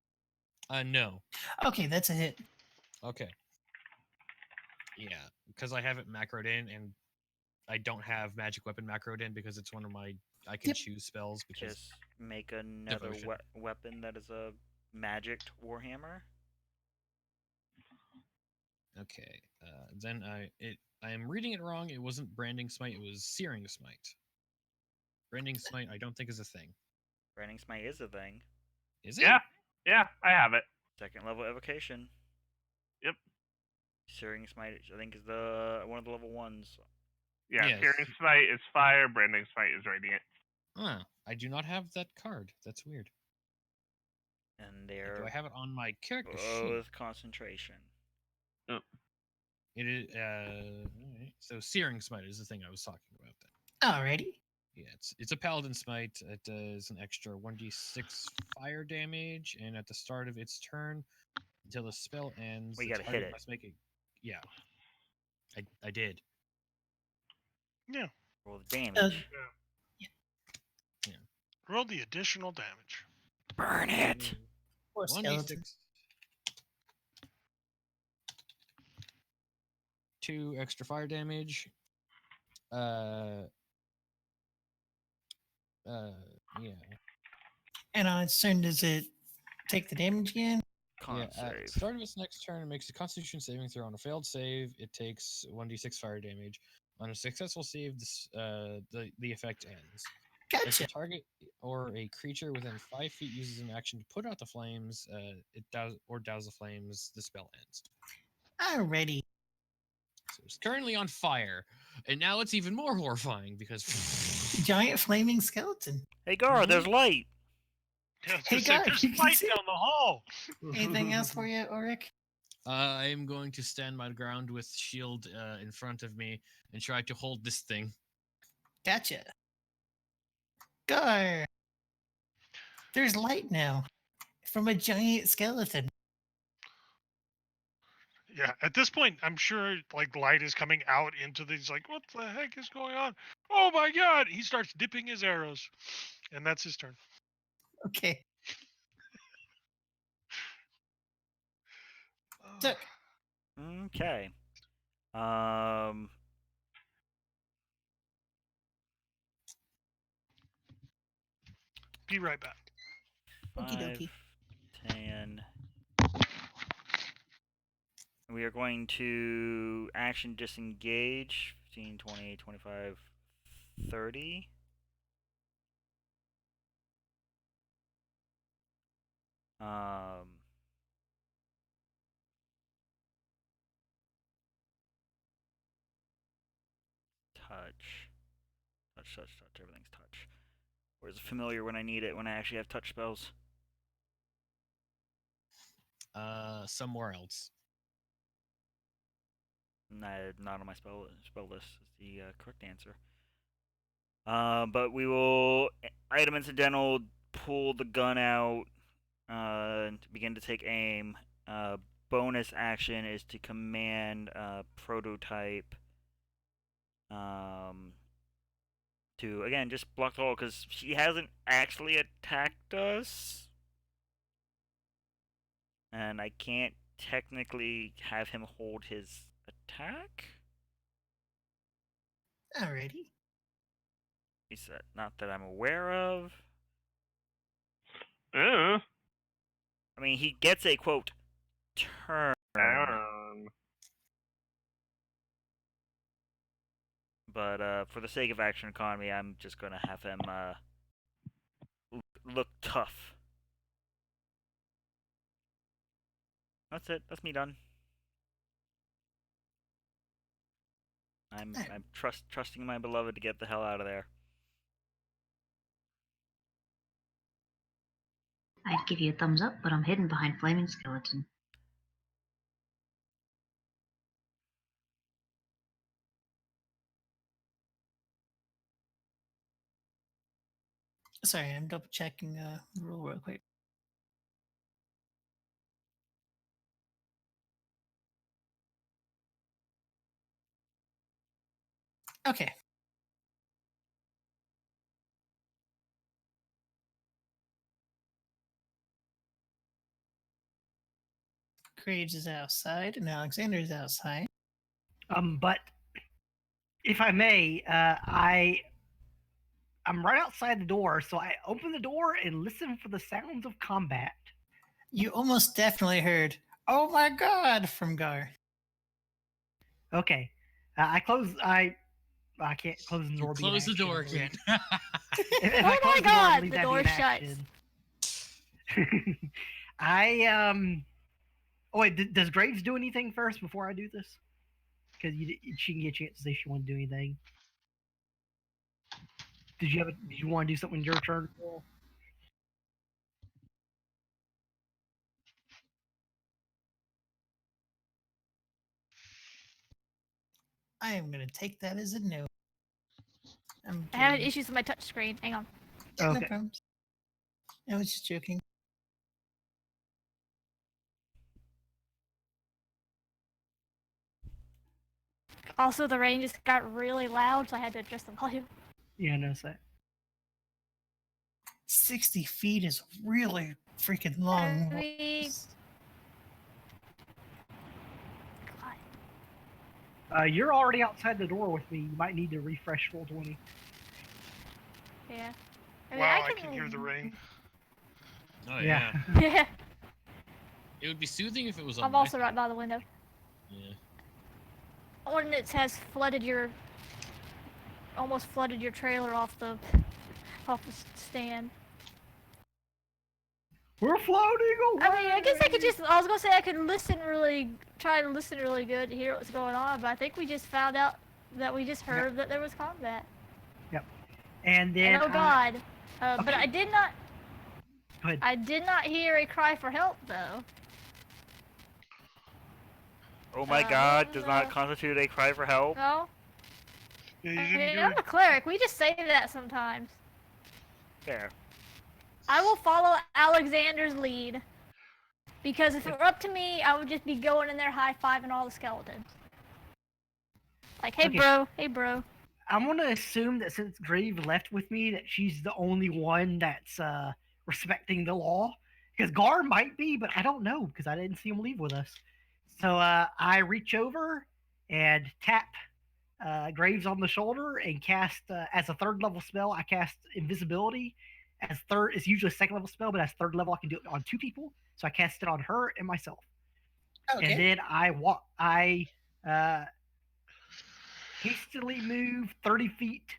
No. Okay, that's a hit. Okay. Yeah, because I have it macroed in, and I don't have magic weapon macroed in because it's one of my I can Yep. choose spells because Just make another Devotion. weapon that is a magicked warhammer. okay. Then I am reading it wrong. It wasn't branding smite. It was searing smite. Branding smite I don't think is a thing. Branding smite is a thing. Is it? Yeah. Yeah, I have it. Second level evocation. Yep. Searing smite, I think, is the one of the level ones. Yeah, Yes. Searing Smite is fire, Branding Smite is radiant. I do not have that card. That's weird. And Do they're I have it on my character sheet? both concentration. It is. Alright. So searing smite is the thing I was talking about. Then. Alrighty. Yeah, it's a paladin smite. It does an extra 1d6 fire damage, and at the start of its turn, until the spell ends, Well, you the gotta hit target it. must make a. Yeah, I did. Yeah. Roll the damage. Roll the additional damage. Burn it! Poor skeleton. 1d6. 2 extra fire damage. Yeah. And on its turn, does it take the damage again? Con At the save. start of its next turn, it makes a Constitution saving throw. On a failed save, it takes 1d6 fire damage. On a successful save, the effect ends. If Gotcha. a target or a creature within 5 feet uses an action to put out the flames, douse the flames, the spell ends. Alrighty. So it's currently on fire, and now it's even more horrifying because Giant flaming skeleton. Hey, Gar, there's light. Yeah, I was Hey, gonna say, guys, there's you can light see- down the hall. Anything else for you, Ulrich? I am going to stand my ground with shield in front of me and try to hold this thing. Gotcha. Gar. There's light now from a giant skeleton. Yeah, at this point, I'm sure like light is coming out into these. Like, what the heck is going on? Oh my god! He starts dipping his arrows, and that's his turn. Okay. Took. Okay. Be right back. Okie 5, dokie. 10. We are going to action disengage. 15, 20, 25, 30. Touch. Touch, touch, touch. Everything's touch. Where's it familiar when I need it, when I actually have touch spells? Somewhere else. Not on my spell list is the correct answer. But we will, item incidental, pull the gun out, to begin to take aim. Bonus action is to command prototype to, again, just block the hole, because she hasn't actually attacked us. And I can't technically have him hold his attack. Alrighty. Is that not that I'm aware of? Uh, I mean, he gets a quote turn, but for the sake of action economy, I'm just gonna have him look tough. That's it. That's me done. I'm trusting my beloved to get the hell out of there. I'd give you a thumbs up, but I'm hidden behind flaming skeleton. Sorry, I'm double checking the rule real quick. Okay. Graves is outside and Alexander's outside. But if I may, I'm right outside the door, so I open the door and listen for the sounds of combat. You almost definitely heard, "Oh my god," from Gar. Okay, I close. I can't close the You door. close the door again. If Oh I close my the door, I God, believe the that'd door be an shuts. action. Oh wait, does Graves do anything first before I do this? Because she can get a chance to say she want to do anything. Did you want to do something in your turn? Paul? I am gonna take that as a no. I'm I had kidding. issues with my touch screen. Hang on. Yeah, no Okay. problems. I was just joking. Also, the rain just got really loud, so I had to adjust the volume. Yeah, no say. 60 feet is really freaking long. I mean, God, You're already outside the door with me. You might need to refresh roll 20. yeah. I mean, Wow, I can hear the rain. Oh Yeah. Yeah. It would be soothing if it was on I'm my also side. right by the window. Yeah. Ordnance has almost flooded your trailer off the stand. We're floating away. I mean, I guess I was gonna say I could try to listen really good to hear what's going on, but I think we just found out that we just heard that there was combat. And then And oh god. But okay. I did not, Go ahead. I did not hear a cry for help though. Oh my god, does not constitute a cry for help. No? Yeah, you I didn't mean, do I'm it. a cleric, we just say that sometimes. Fair. I will follow Alexander's lead. Because if it were up to me, I would just be going in there high-fiving all the skeletons. Like, hey Okay. bro, hey bro. I'm gonna assume that since Grave left with me, that she's the only one that's respecting the law. Because Gar might be, but I don't know because I didn't see him leave with us. So I reach over and tap Graves on the shoulder and cast as a third level spell. I cast invisibility. As third, it's usually a second level spell, but as third level, I can do it on 2 people. So I cast it on her and myself. Okay. And then I hastily move 30 feet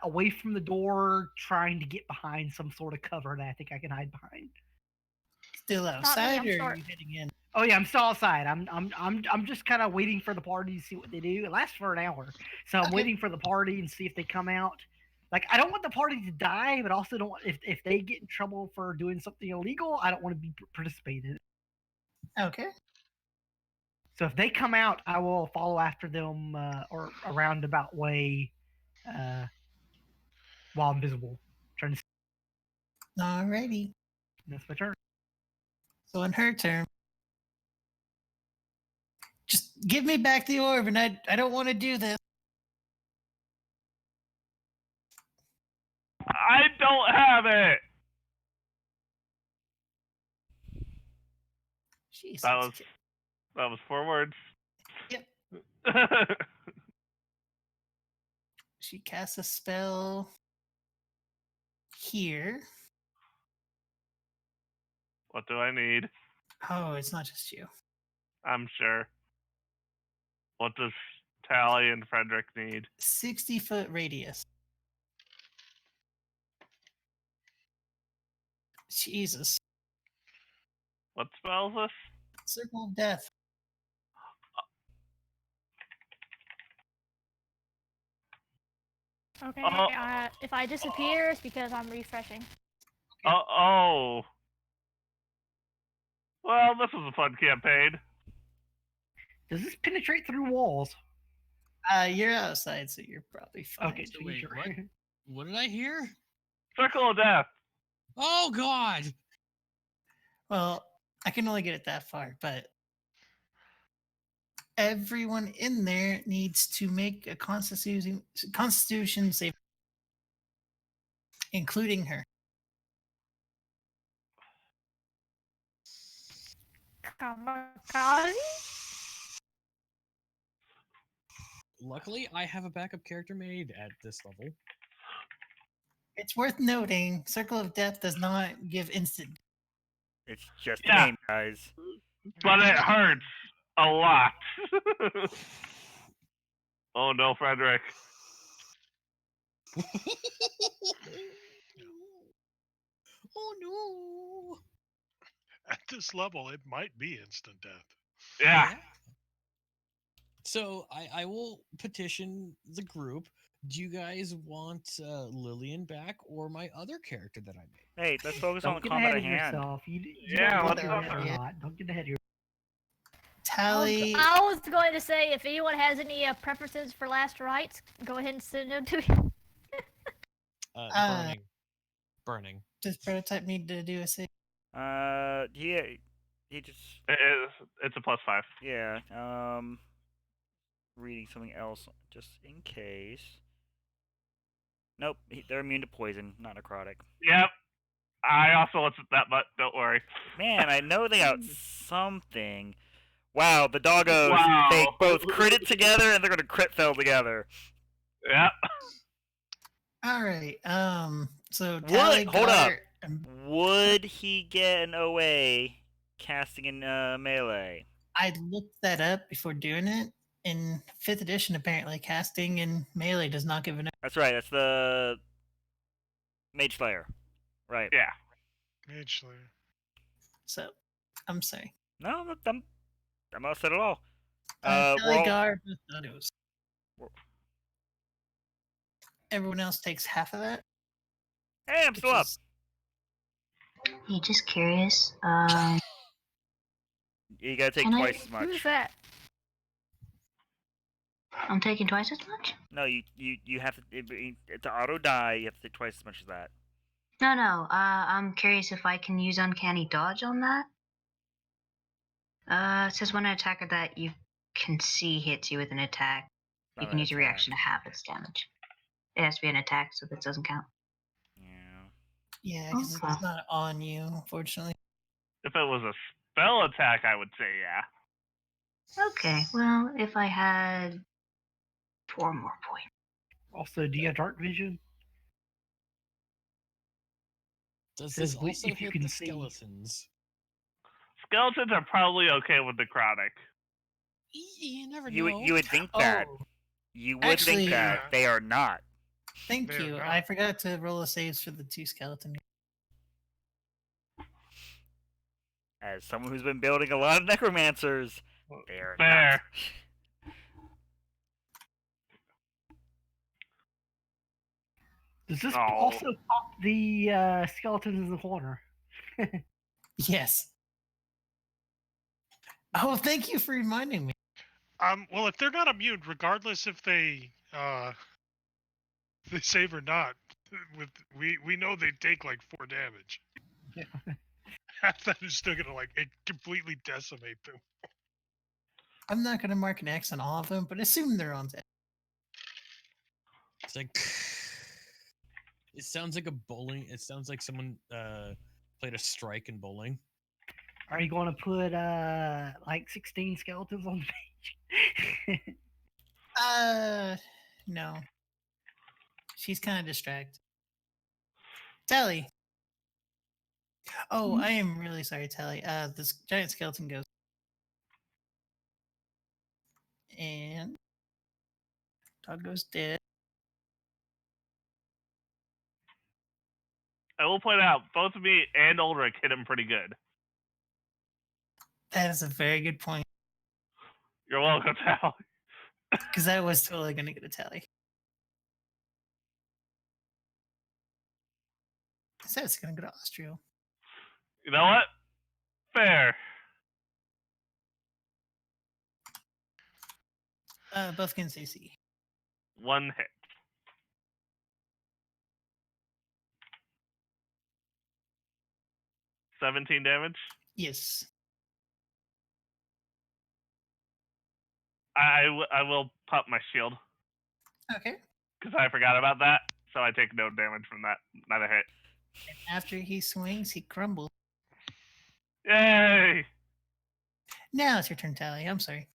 away from the door, trying to get behind some sort of cover that I think I can hide behind. Still outside, I'm or are short. you heading in? Oh yeah, I'm still outside. I'm just kind of waiting for the party to see what they do. It lasts for an hour, so I'm Okay. waiting for the party and see if they come out. Like, I don't want the party to die, but also don't want, if they get in trouble for doing something illegal, I don't want to be participating. Okay. So if they come out, I will follow after them or a roundabout way while I'm visible. Trying to. Alrighty. That's my turn. So on her turn, just give me back the orb, and I don't want to do this. I don't have it. Jesus. That was 4 words. Yep. She casts a spell here. What do I need? Oh, it's not just you. I'm sure. What does Tally and Frederick need? 60-foot radius. Jesus. What spell is this? Circle of Death. Okay, Oh. if I disappear, it's because I'm refreshing. Oh. Well, this was a fun campaign. Does this penetrate through walls? You're outside, so you're probably fine. Okay, So wait, what? What did I hear? Circle of Death. Oh God! Well, I can only get it that far, but everyone in there needs to make a Constitution save, including her. Kamikaze? Luckily, I have a backup character made at this level. It's worth noting, Circle of Death does not give instant. It's just Yeah. a name, guys. But it hurts a lot. Oh no, Frederick. Oh no! At this level, it might be instant death. Yeah. So I will petition the group. Do you guys want Lillian back or my other character that I made? Hey, let's focus on Don't the get combat ahead at of hand. yourself. You Yeah, don't let's know go that for or it. not. Don't get ahead of yourself. Tally. I was going to say, if anyone has any preferences for last rites, go ahead and send them to me. Burning. Does Prototype need to do a save? He just It's a +5. yeah. Reading something else just in case. Nope, they're immune to poison, not necrotic. Yep. I also listened to that, but don't worry. Man, I know they got something. Wow, the doggos, Wow. they both crit it together and they're gonna crit fail together. Yep. All right. So Tally, Hold up. Gar, Would he get an OA casting in melee? I looked that up before doing it. In 5th edition, apparently, casting in melee does not give an. That's right. That's the Mage Slayer. Right. Yeah. Mage Slayer. So, I'm sorry. No, I'm not upset at all. Kelly we're all, Gar thought it was. we're- Everyone else takes half of that. hey, I'm which still up. is- Hey, just curious. You gotta take Can I- twice as much. Who's that? I'm taking twice as much? No, you have to. It's an auto die. You have to take twice as much as that. No. I'm curious if I can use Uncanny Dodge on that. It says when an attacker that you can see hits you with an attack, you Not can an use your attack. reaction to half its damage. It has to be an attack, so this doesn't count. Yeah. Yeah, because Okay. it's not on you, unfortunately. If it was a spell attack, I would say yeah. Okay, well, if I had 4 more points. Also, do you have dark vision? Does Says this we- also if you hit can the see. skeletons? Skeletons are probably okay with necrotic. You never You know. would think that. Oh, You would Actually, think that yeah. they are not. thank They're you. not. I forgot to roll the saves for the 2 skeleton. As someone who's been building a lot of necromancers, they are Fair. not. Does this Oh. also pop the skeletons in the corner? Yes. Oh, thank you for reminding me. Well, if they're not immune, regardless if they they save or not, we know they take like 4 damage. Yeah. Half that is still gonna like completely decimate them. I'm not going to mark an X on all of them, but assume they're on deck. It's like it sounds like a bowling. It sounds like someone played a strike in bowling. Are you going to put like 16 skeletons on the page? No. She's kind of distracted. Tally. Oh, I am really sorry, Tally. This giant skeleton goes. And dog goes dead. I will point out, both me and Ulrich hit him pretty good. That is a very good point. You're welcome, Tal. Because I was totally going to get a tally. I said it's going to go to Austria. You know what? Fair. Both against AC. 1 hit. $17 damage. Yes. I will pop my shield Okay. because I forgot about that, so I take no damage from that. Not a hit. And after he swings, he crumbles. Yay! Now it's your turn, Tally. I'm sorry.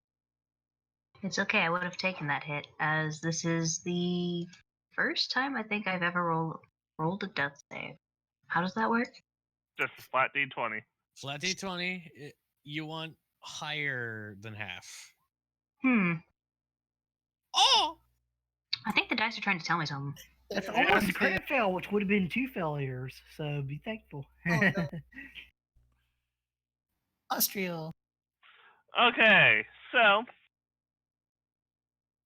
It's okay, I would have taken that hit, as this is the first time I think I've ever rolled a death save. How does that work? Just flat D20. Flat D20. You want higher than half. Oh! I think the dice are trying to tell me something. That's Yeah. almost a crit fail, which would have been 2 failures. So be thankful. Oh, no. Austria. Okay, so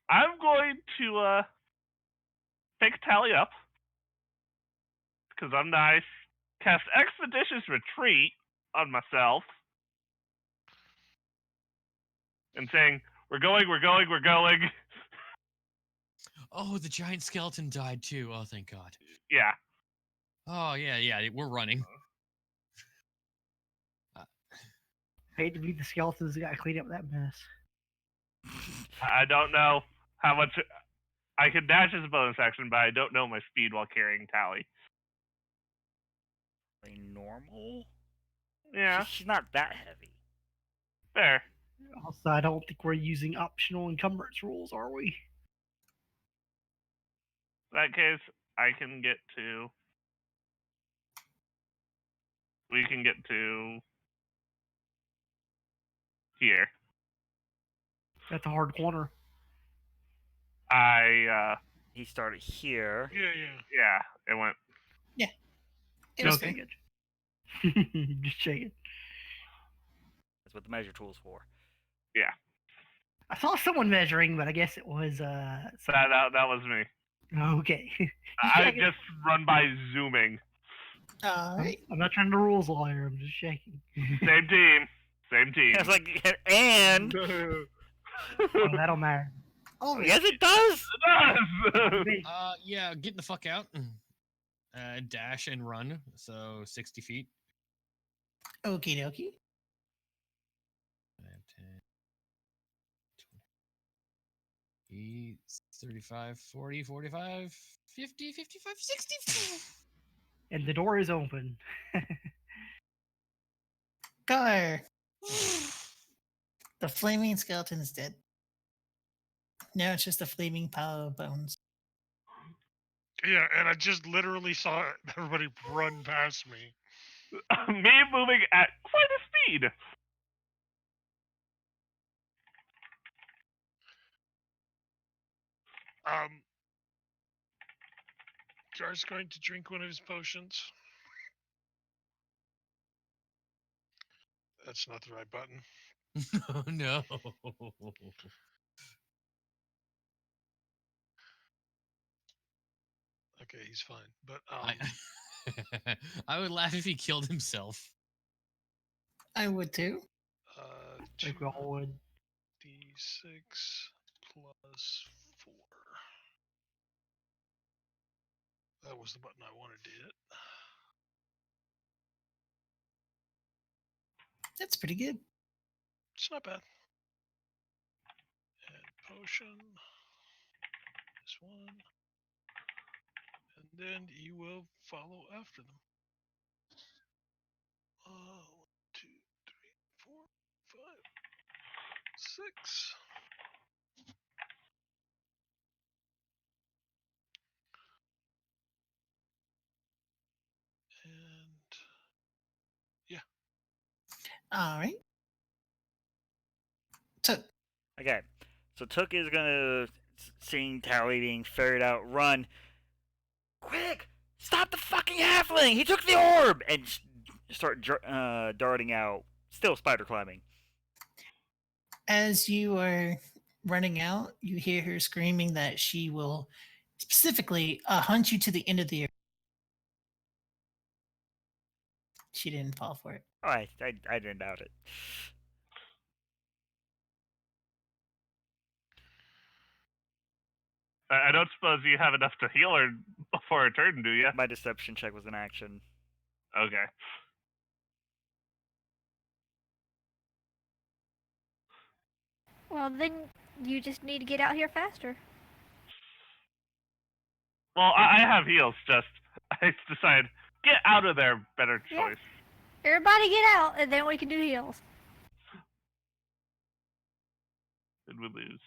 I'm going to pick Tally up because I'm nice. Cast Expeditious Retreat on myself, and saying, "We're going. Oh, the giant skeleton died too. Oh, thank God. Yeah. Oh yeah. We're running. Hate to be the skeletons that got to clean up that mess. I don't know how much I can dash as a bonus action, but I don't know my speed while carrying Tally. Like normal? Yeah, She's not that heavy. fair. Also, I don't think we're using optional encumbrance rules, are we? In that case, I can get to. We can get to here. That's a hard corner. He started here. Yeah. It went. It was Okay, good. good. Just checking. That's what the measure tool's for. I saw someone measuring, but I guess it was That was me. okay. I checking. just run by zooming. All right. I'm not trying to rules lawyer. I'm just checking. Same team. Same team. It's like, and Oh, that don't matter. Oh, yes, it does. Me. Yeah, get the fuck out. Dash and run. So 60 feet. Okie dokie. 5, 10, 20, 35, 40, 45, 50, 55, 60. And the door is open. Gar. The flaming skeleton is dead. Now it's just a flaming pile of bones. Yeah, and I just literally saw everybody run past me. Me moving at quite a speed. Jar's going to drink one of his potions. That's not the right button. Oh no. Okay, he's fine. But I would laugh if he killed himself. I would too. Like we all would. D6 plus 4. That was the button I wanted to hit. That's pretty good. It's not bad. And potion. This one. And then you will follow after them. 1, 2, 3, 4, 5, 6. And yeah. All right. So, Okay, so Took is gonna, seeing Tally being ferried out, run. Quick! Stop the fucking halfling! He took the orb! And start darting out, still spider climbing. as you are running out, you hear her screaming that she will specifically hunt you to the end of the earth. She didn't fall for it. Oh, I didn't doubt it. I don't suppose you have enough to heal her before her turn, do you? My deception check was an action. Okay. Well, then you just need to get out here faster. Well, I have heals, just I decided get out of there. Better Yeah. choice. Everybody get out, and then we can do heals. Did we lose?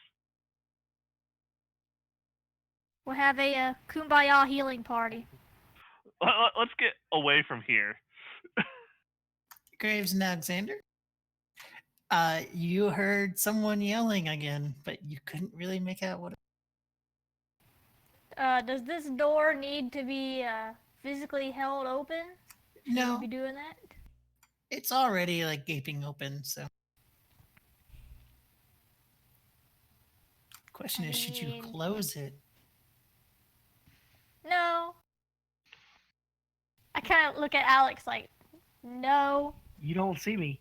We'll have a kumbaya healing party. Let's get away from here. Graves and Alexander. You heard someone yelling again, but you couldn't really make out what. Does this door need to be physically held open? Should No, we be doing that? it's already like gaping open. So, question is, should you mean- close it? No. I kind of look at Alex like, no. You don't see me.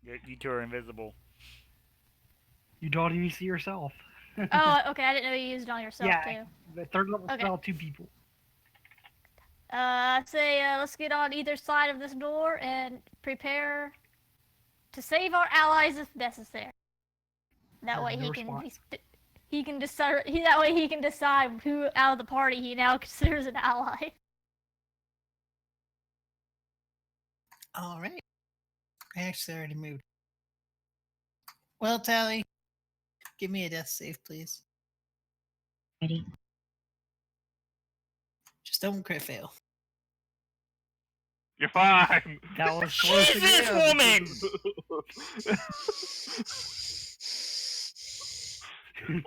You two are invisible. You don't even see yourself. Oh, okay. I didn't know you used it on yourself Yeah. too. The third level Okay. spell, 2 people. I'd say let's get on either side of this door and prepare to save our allies if necessary. That way Your he can response. he can decide. That way he can decide who out of the party he now considers an ally. All right. I actually already moved. Well, Tally, give me a death save, please. Ready? Just don't crit fail. You're fine. That was close Jesus, again. woman!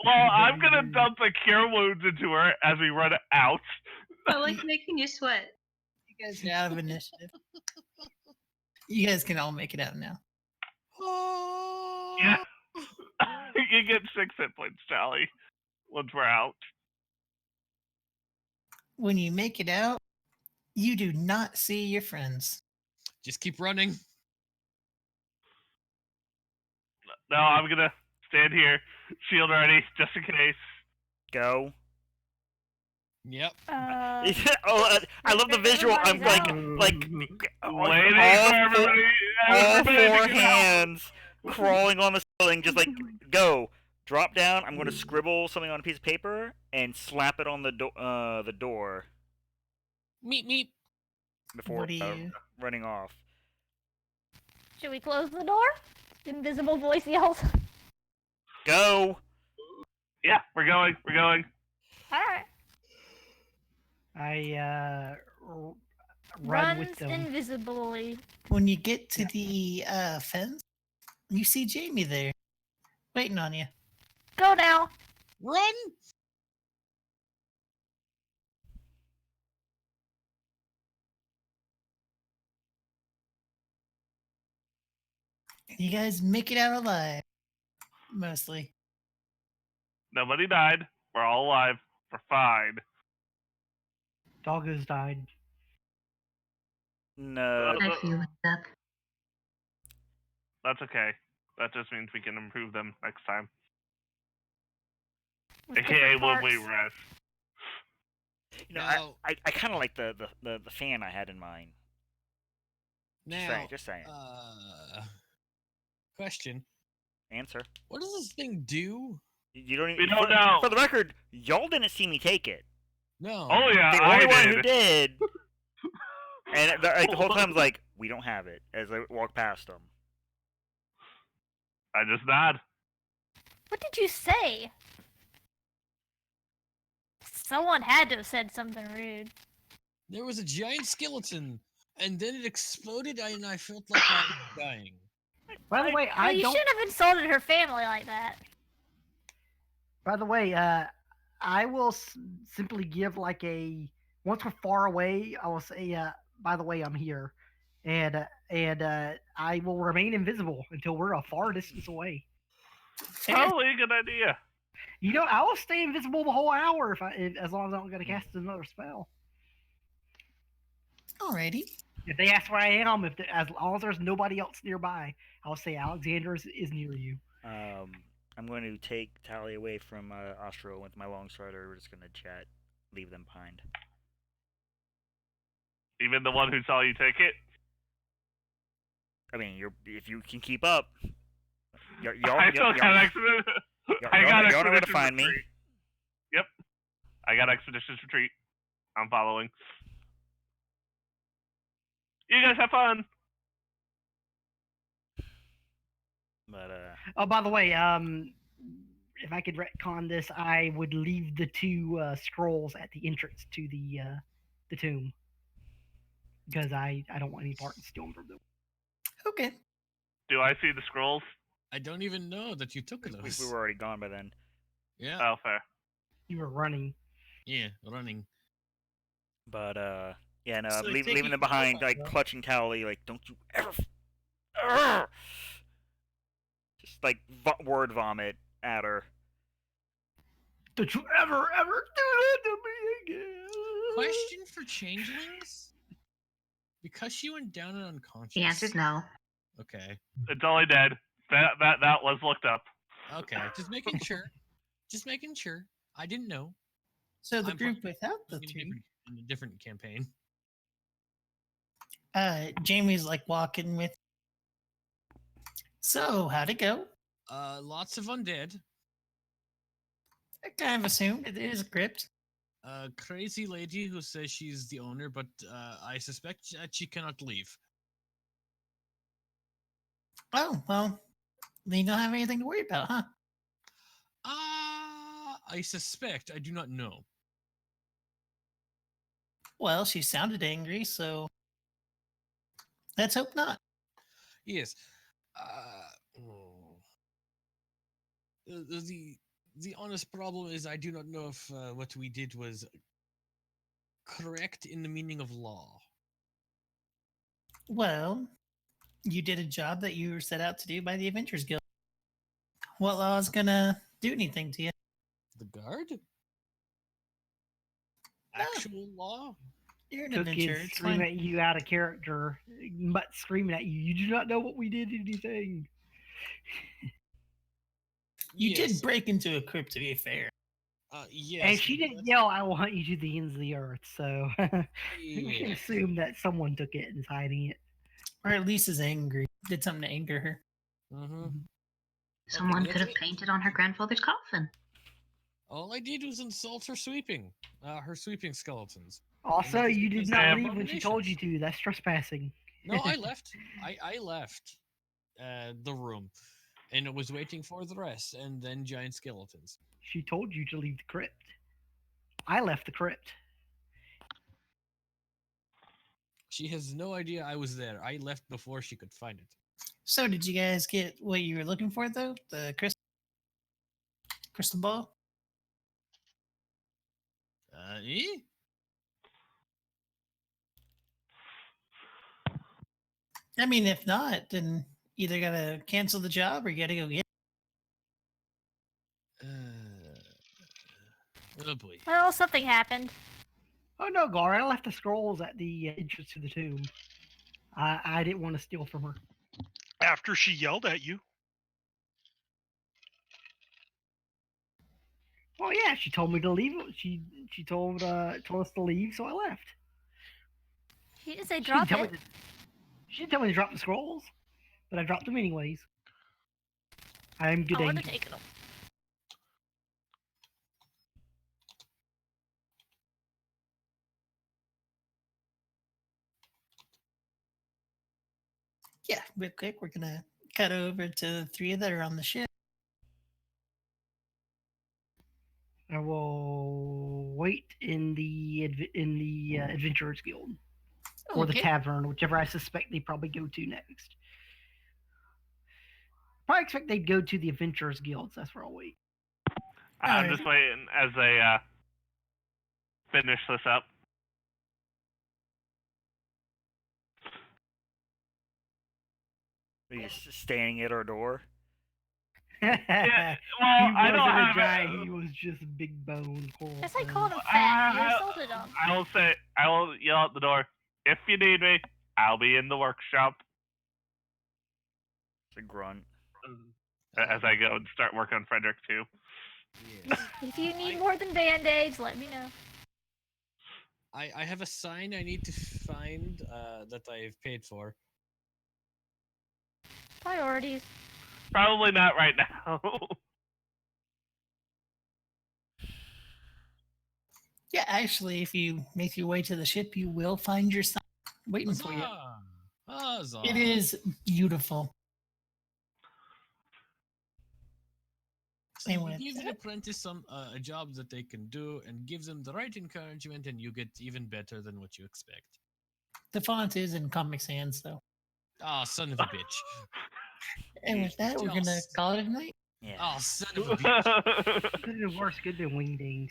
Well, I'm gonna dump the cure wounds into her as we run out. I like making you sweat. You guys are out of initiative. You guys can all make it out now. Yeah. You get 6 hit points, Charlie, once we're out. When you make it out, you do not see your friends. Just keep running. No, I'm gonna stand here, shield ready, just in case. Go. Yep. I love the visual. I'm everybody's Waiting all for everybody. all everybody to four get out. hands crawling on the ceiling, just like go. Drop down. I'm going to scribble something on a piece of paper and slap it on the door Meep meep. before What do you? running off. Should we close the door? Invisible voice yells. Go. Yeah, we're going. We're going. Alright. I run Runs with them. invisibly. When you get to the fence, you see Jamie there, waiting on you. Go now. Run. You guys make it out alive, mostly. Nobody died. We're all alive. We're fine. Doggo's died. No. I feel like that. That's okay. That just means we can improve them next time. With AKA different when we parts. rest. You know, Now- I kind of like the fan I had in mind. Now, Just saying. question. Answer. What does this thing do? You don't. We don't for, know. For the record, y'all didn't see me take it. No. Oh yeah, The I only one did. who did. And the whole time, like, we don't have it. As I walk past them. I just nod. What did you say? Someone had to have said something rude. There was a giant skeleton, and then it exploded, and I felt like I was dying. By the way, I you don't. shouldn't have insulted her family like that. By the way, I will simply give like a. Once we're far away, I will say, by the way, I'm here, and I will remain invisible until we're a far distance away. Probably a good idea. You know, I will stay invisible the whole hour as long as I'm going to cast another spell. Alrighty. If they ask where I am, as long as there's nobody else nearby, I'll say Alexander is near you. I'm going to take Tally away from Ostro with my long strider. We're just going to chat, leave them behind. Even the one who saw you take it. I mean, if you can keep up, y'all I still got expedition. I got y'all know where to expedition find me. retreat. Yep. I got expeditions retreat. I'm following. You guys have fun. But Oh, by the way, if I could retcon this, I would leave the two scrolls at the entrance to the tomb because I don't want any part in stealing from them. Okay. Do I see the scrolls? I don't even know that you took we those. were already gone by then. Yeah. Oh, fair. You were running. Yeah, running. But yeah, no, So I'm I think leaving you them can go behind, back like up. clutching Tally, like don't you ever, Urgh! Just like word vomit at her. Don't you ever do that to me again? Question for changelings? Because she went down and unconscious. The answer's no. Okay. It's only dead. That was looked up. Okay. Just making sure. Just making sure. I didn't know. So the I'm group probably without the in a three, different campaign. Jamie's like walking with. So how'd it go? Lots of undead. I kind of assumed it is a crypt. A crazy lady who says she's the owner, but I suspect that she cannot leave. Oh well, then you don't have anything to worry about, huh? I suspect. I do not know. Well, she sounded angry, so Let's hope not. Yes. Oh. The honest problem is I do not know if what we did was correct in the meaning of law. Well, you did a job that you were set out to do by the Adventurers Guild. What law is gonna do anything to you? The guard? No. Actual law? You're an Took adventurer. is It's screaming fine. at you out of character, but screaming at you. You do not know what we did anything. You Yes. did break into a crypt, to be fair. Yes. And she but didn't that's- yell, "I will hunt you to the ends of the earth." So we can Yes. assume that someone took it and is hiding it. Or at least is angry. Did something to anger her. Mhm. Someone that's could have it. painted on her grandfather's coffin. All I did was insult her sweeping skeletons. Also, that is you because did they not are leave when she told you abominations. to. That's trespassing. No, I left. I left the room, and it was waiting for the rest, and then giant skeletons. She told you to leave the crypt. I left the crypt. She has no idea I was there. I left before she could find it. So, did you guys get what you were looking for, though? The crystal ball? Eh? I mean, if not, then either gotta cancel the job or you gotta go get it. Oh boy. Well, something happened. Oh no, Gar! I left the scrolls at the entrance to the tomb. I didn't want to steal from her. After she yelled at you. Well, yeah, she told me to leave. She told us to leave, so I left. She didn't say She drop didn't, tell it. me to, she didn't tell me to drop the scrolls, but I dropped them anyways. I'm good I would have angel. taken them. Yeah, real quick, we're gonna cut over to the three that are on the ship. I will wait in the Adventurers Guild or the Okay. tavern, whichever I suspect they probably go to next. Probably expect they'd go to the Adventurers Guild. So that's where I'll wait. I'm Alright. just waiting as they finish this up. Are you standing at our door? Well, he I don't wasn't a have giant. He was just a big bone. Guess I called him fat. You I- insulted him. I will yell out the door. If you need me, I'll be in the workshop It's a grunt. as I go and start work on Frederick too. Yes. If you need more than band-aids, let me know. I have a sign I need to find that I've paid for. Priorities. Probably not right now. Yeah, actually, if you make your way to the ship, you will find your sign waiting for you. Huzzah! It is beautiful. See, you Anyway, give an apprentice a job that they can do, and give them the right encouragement, and you get even better than what you expect. the font is in Comic Sans, though. Ah, son of a bitch! And with that, we're gonna Just- call it a night. Yeah. Oh, son of a bitch! Good than worse, good than wingdings.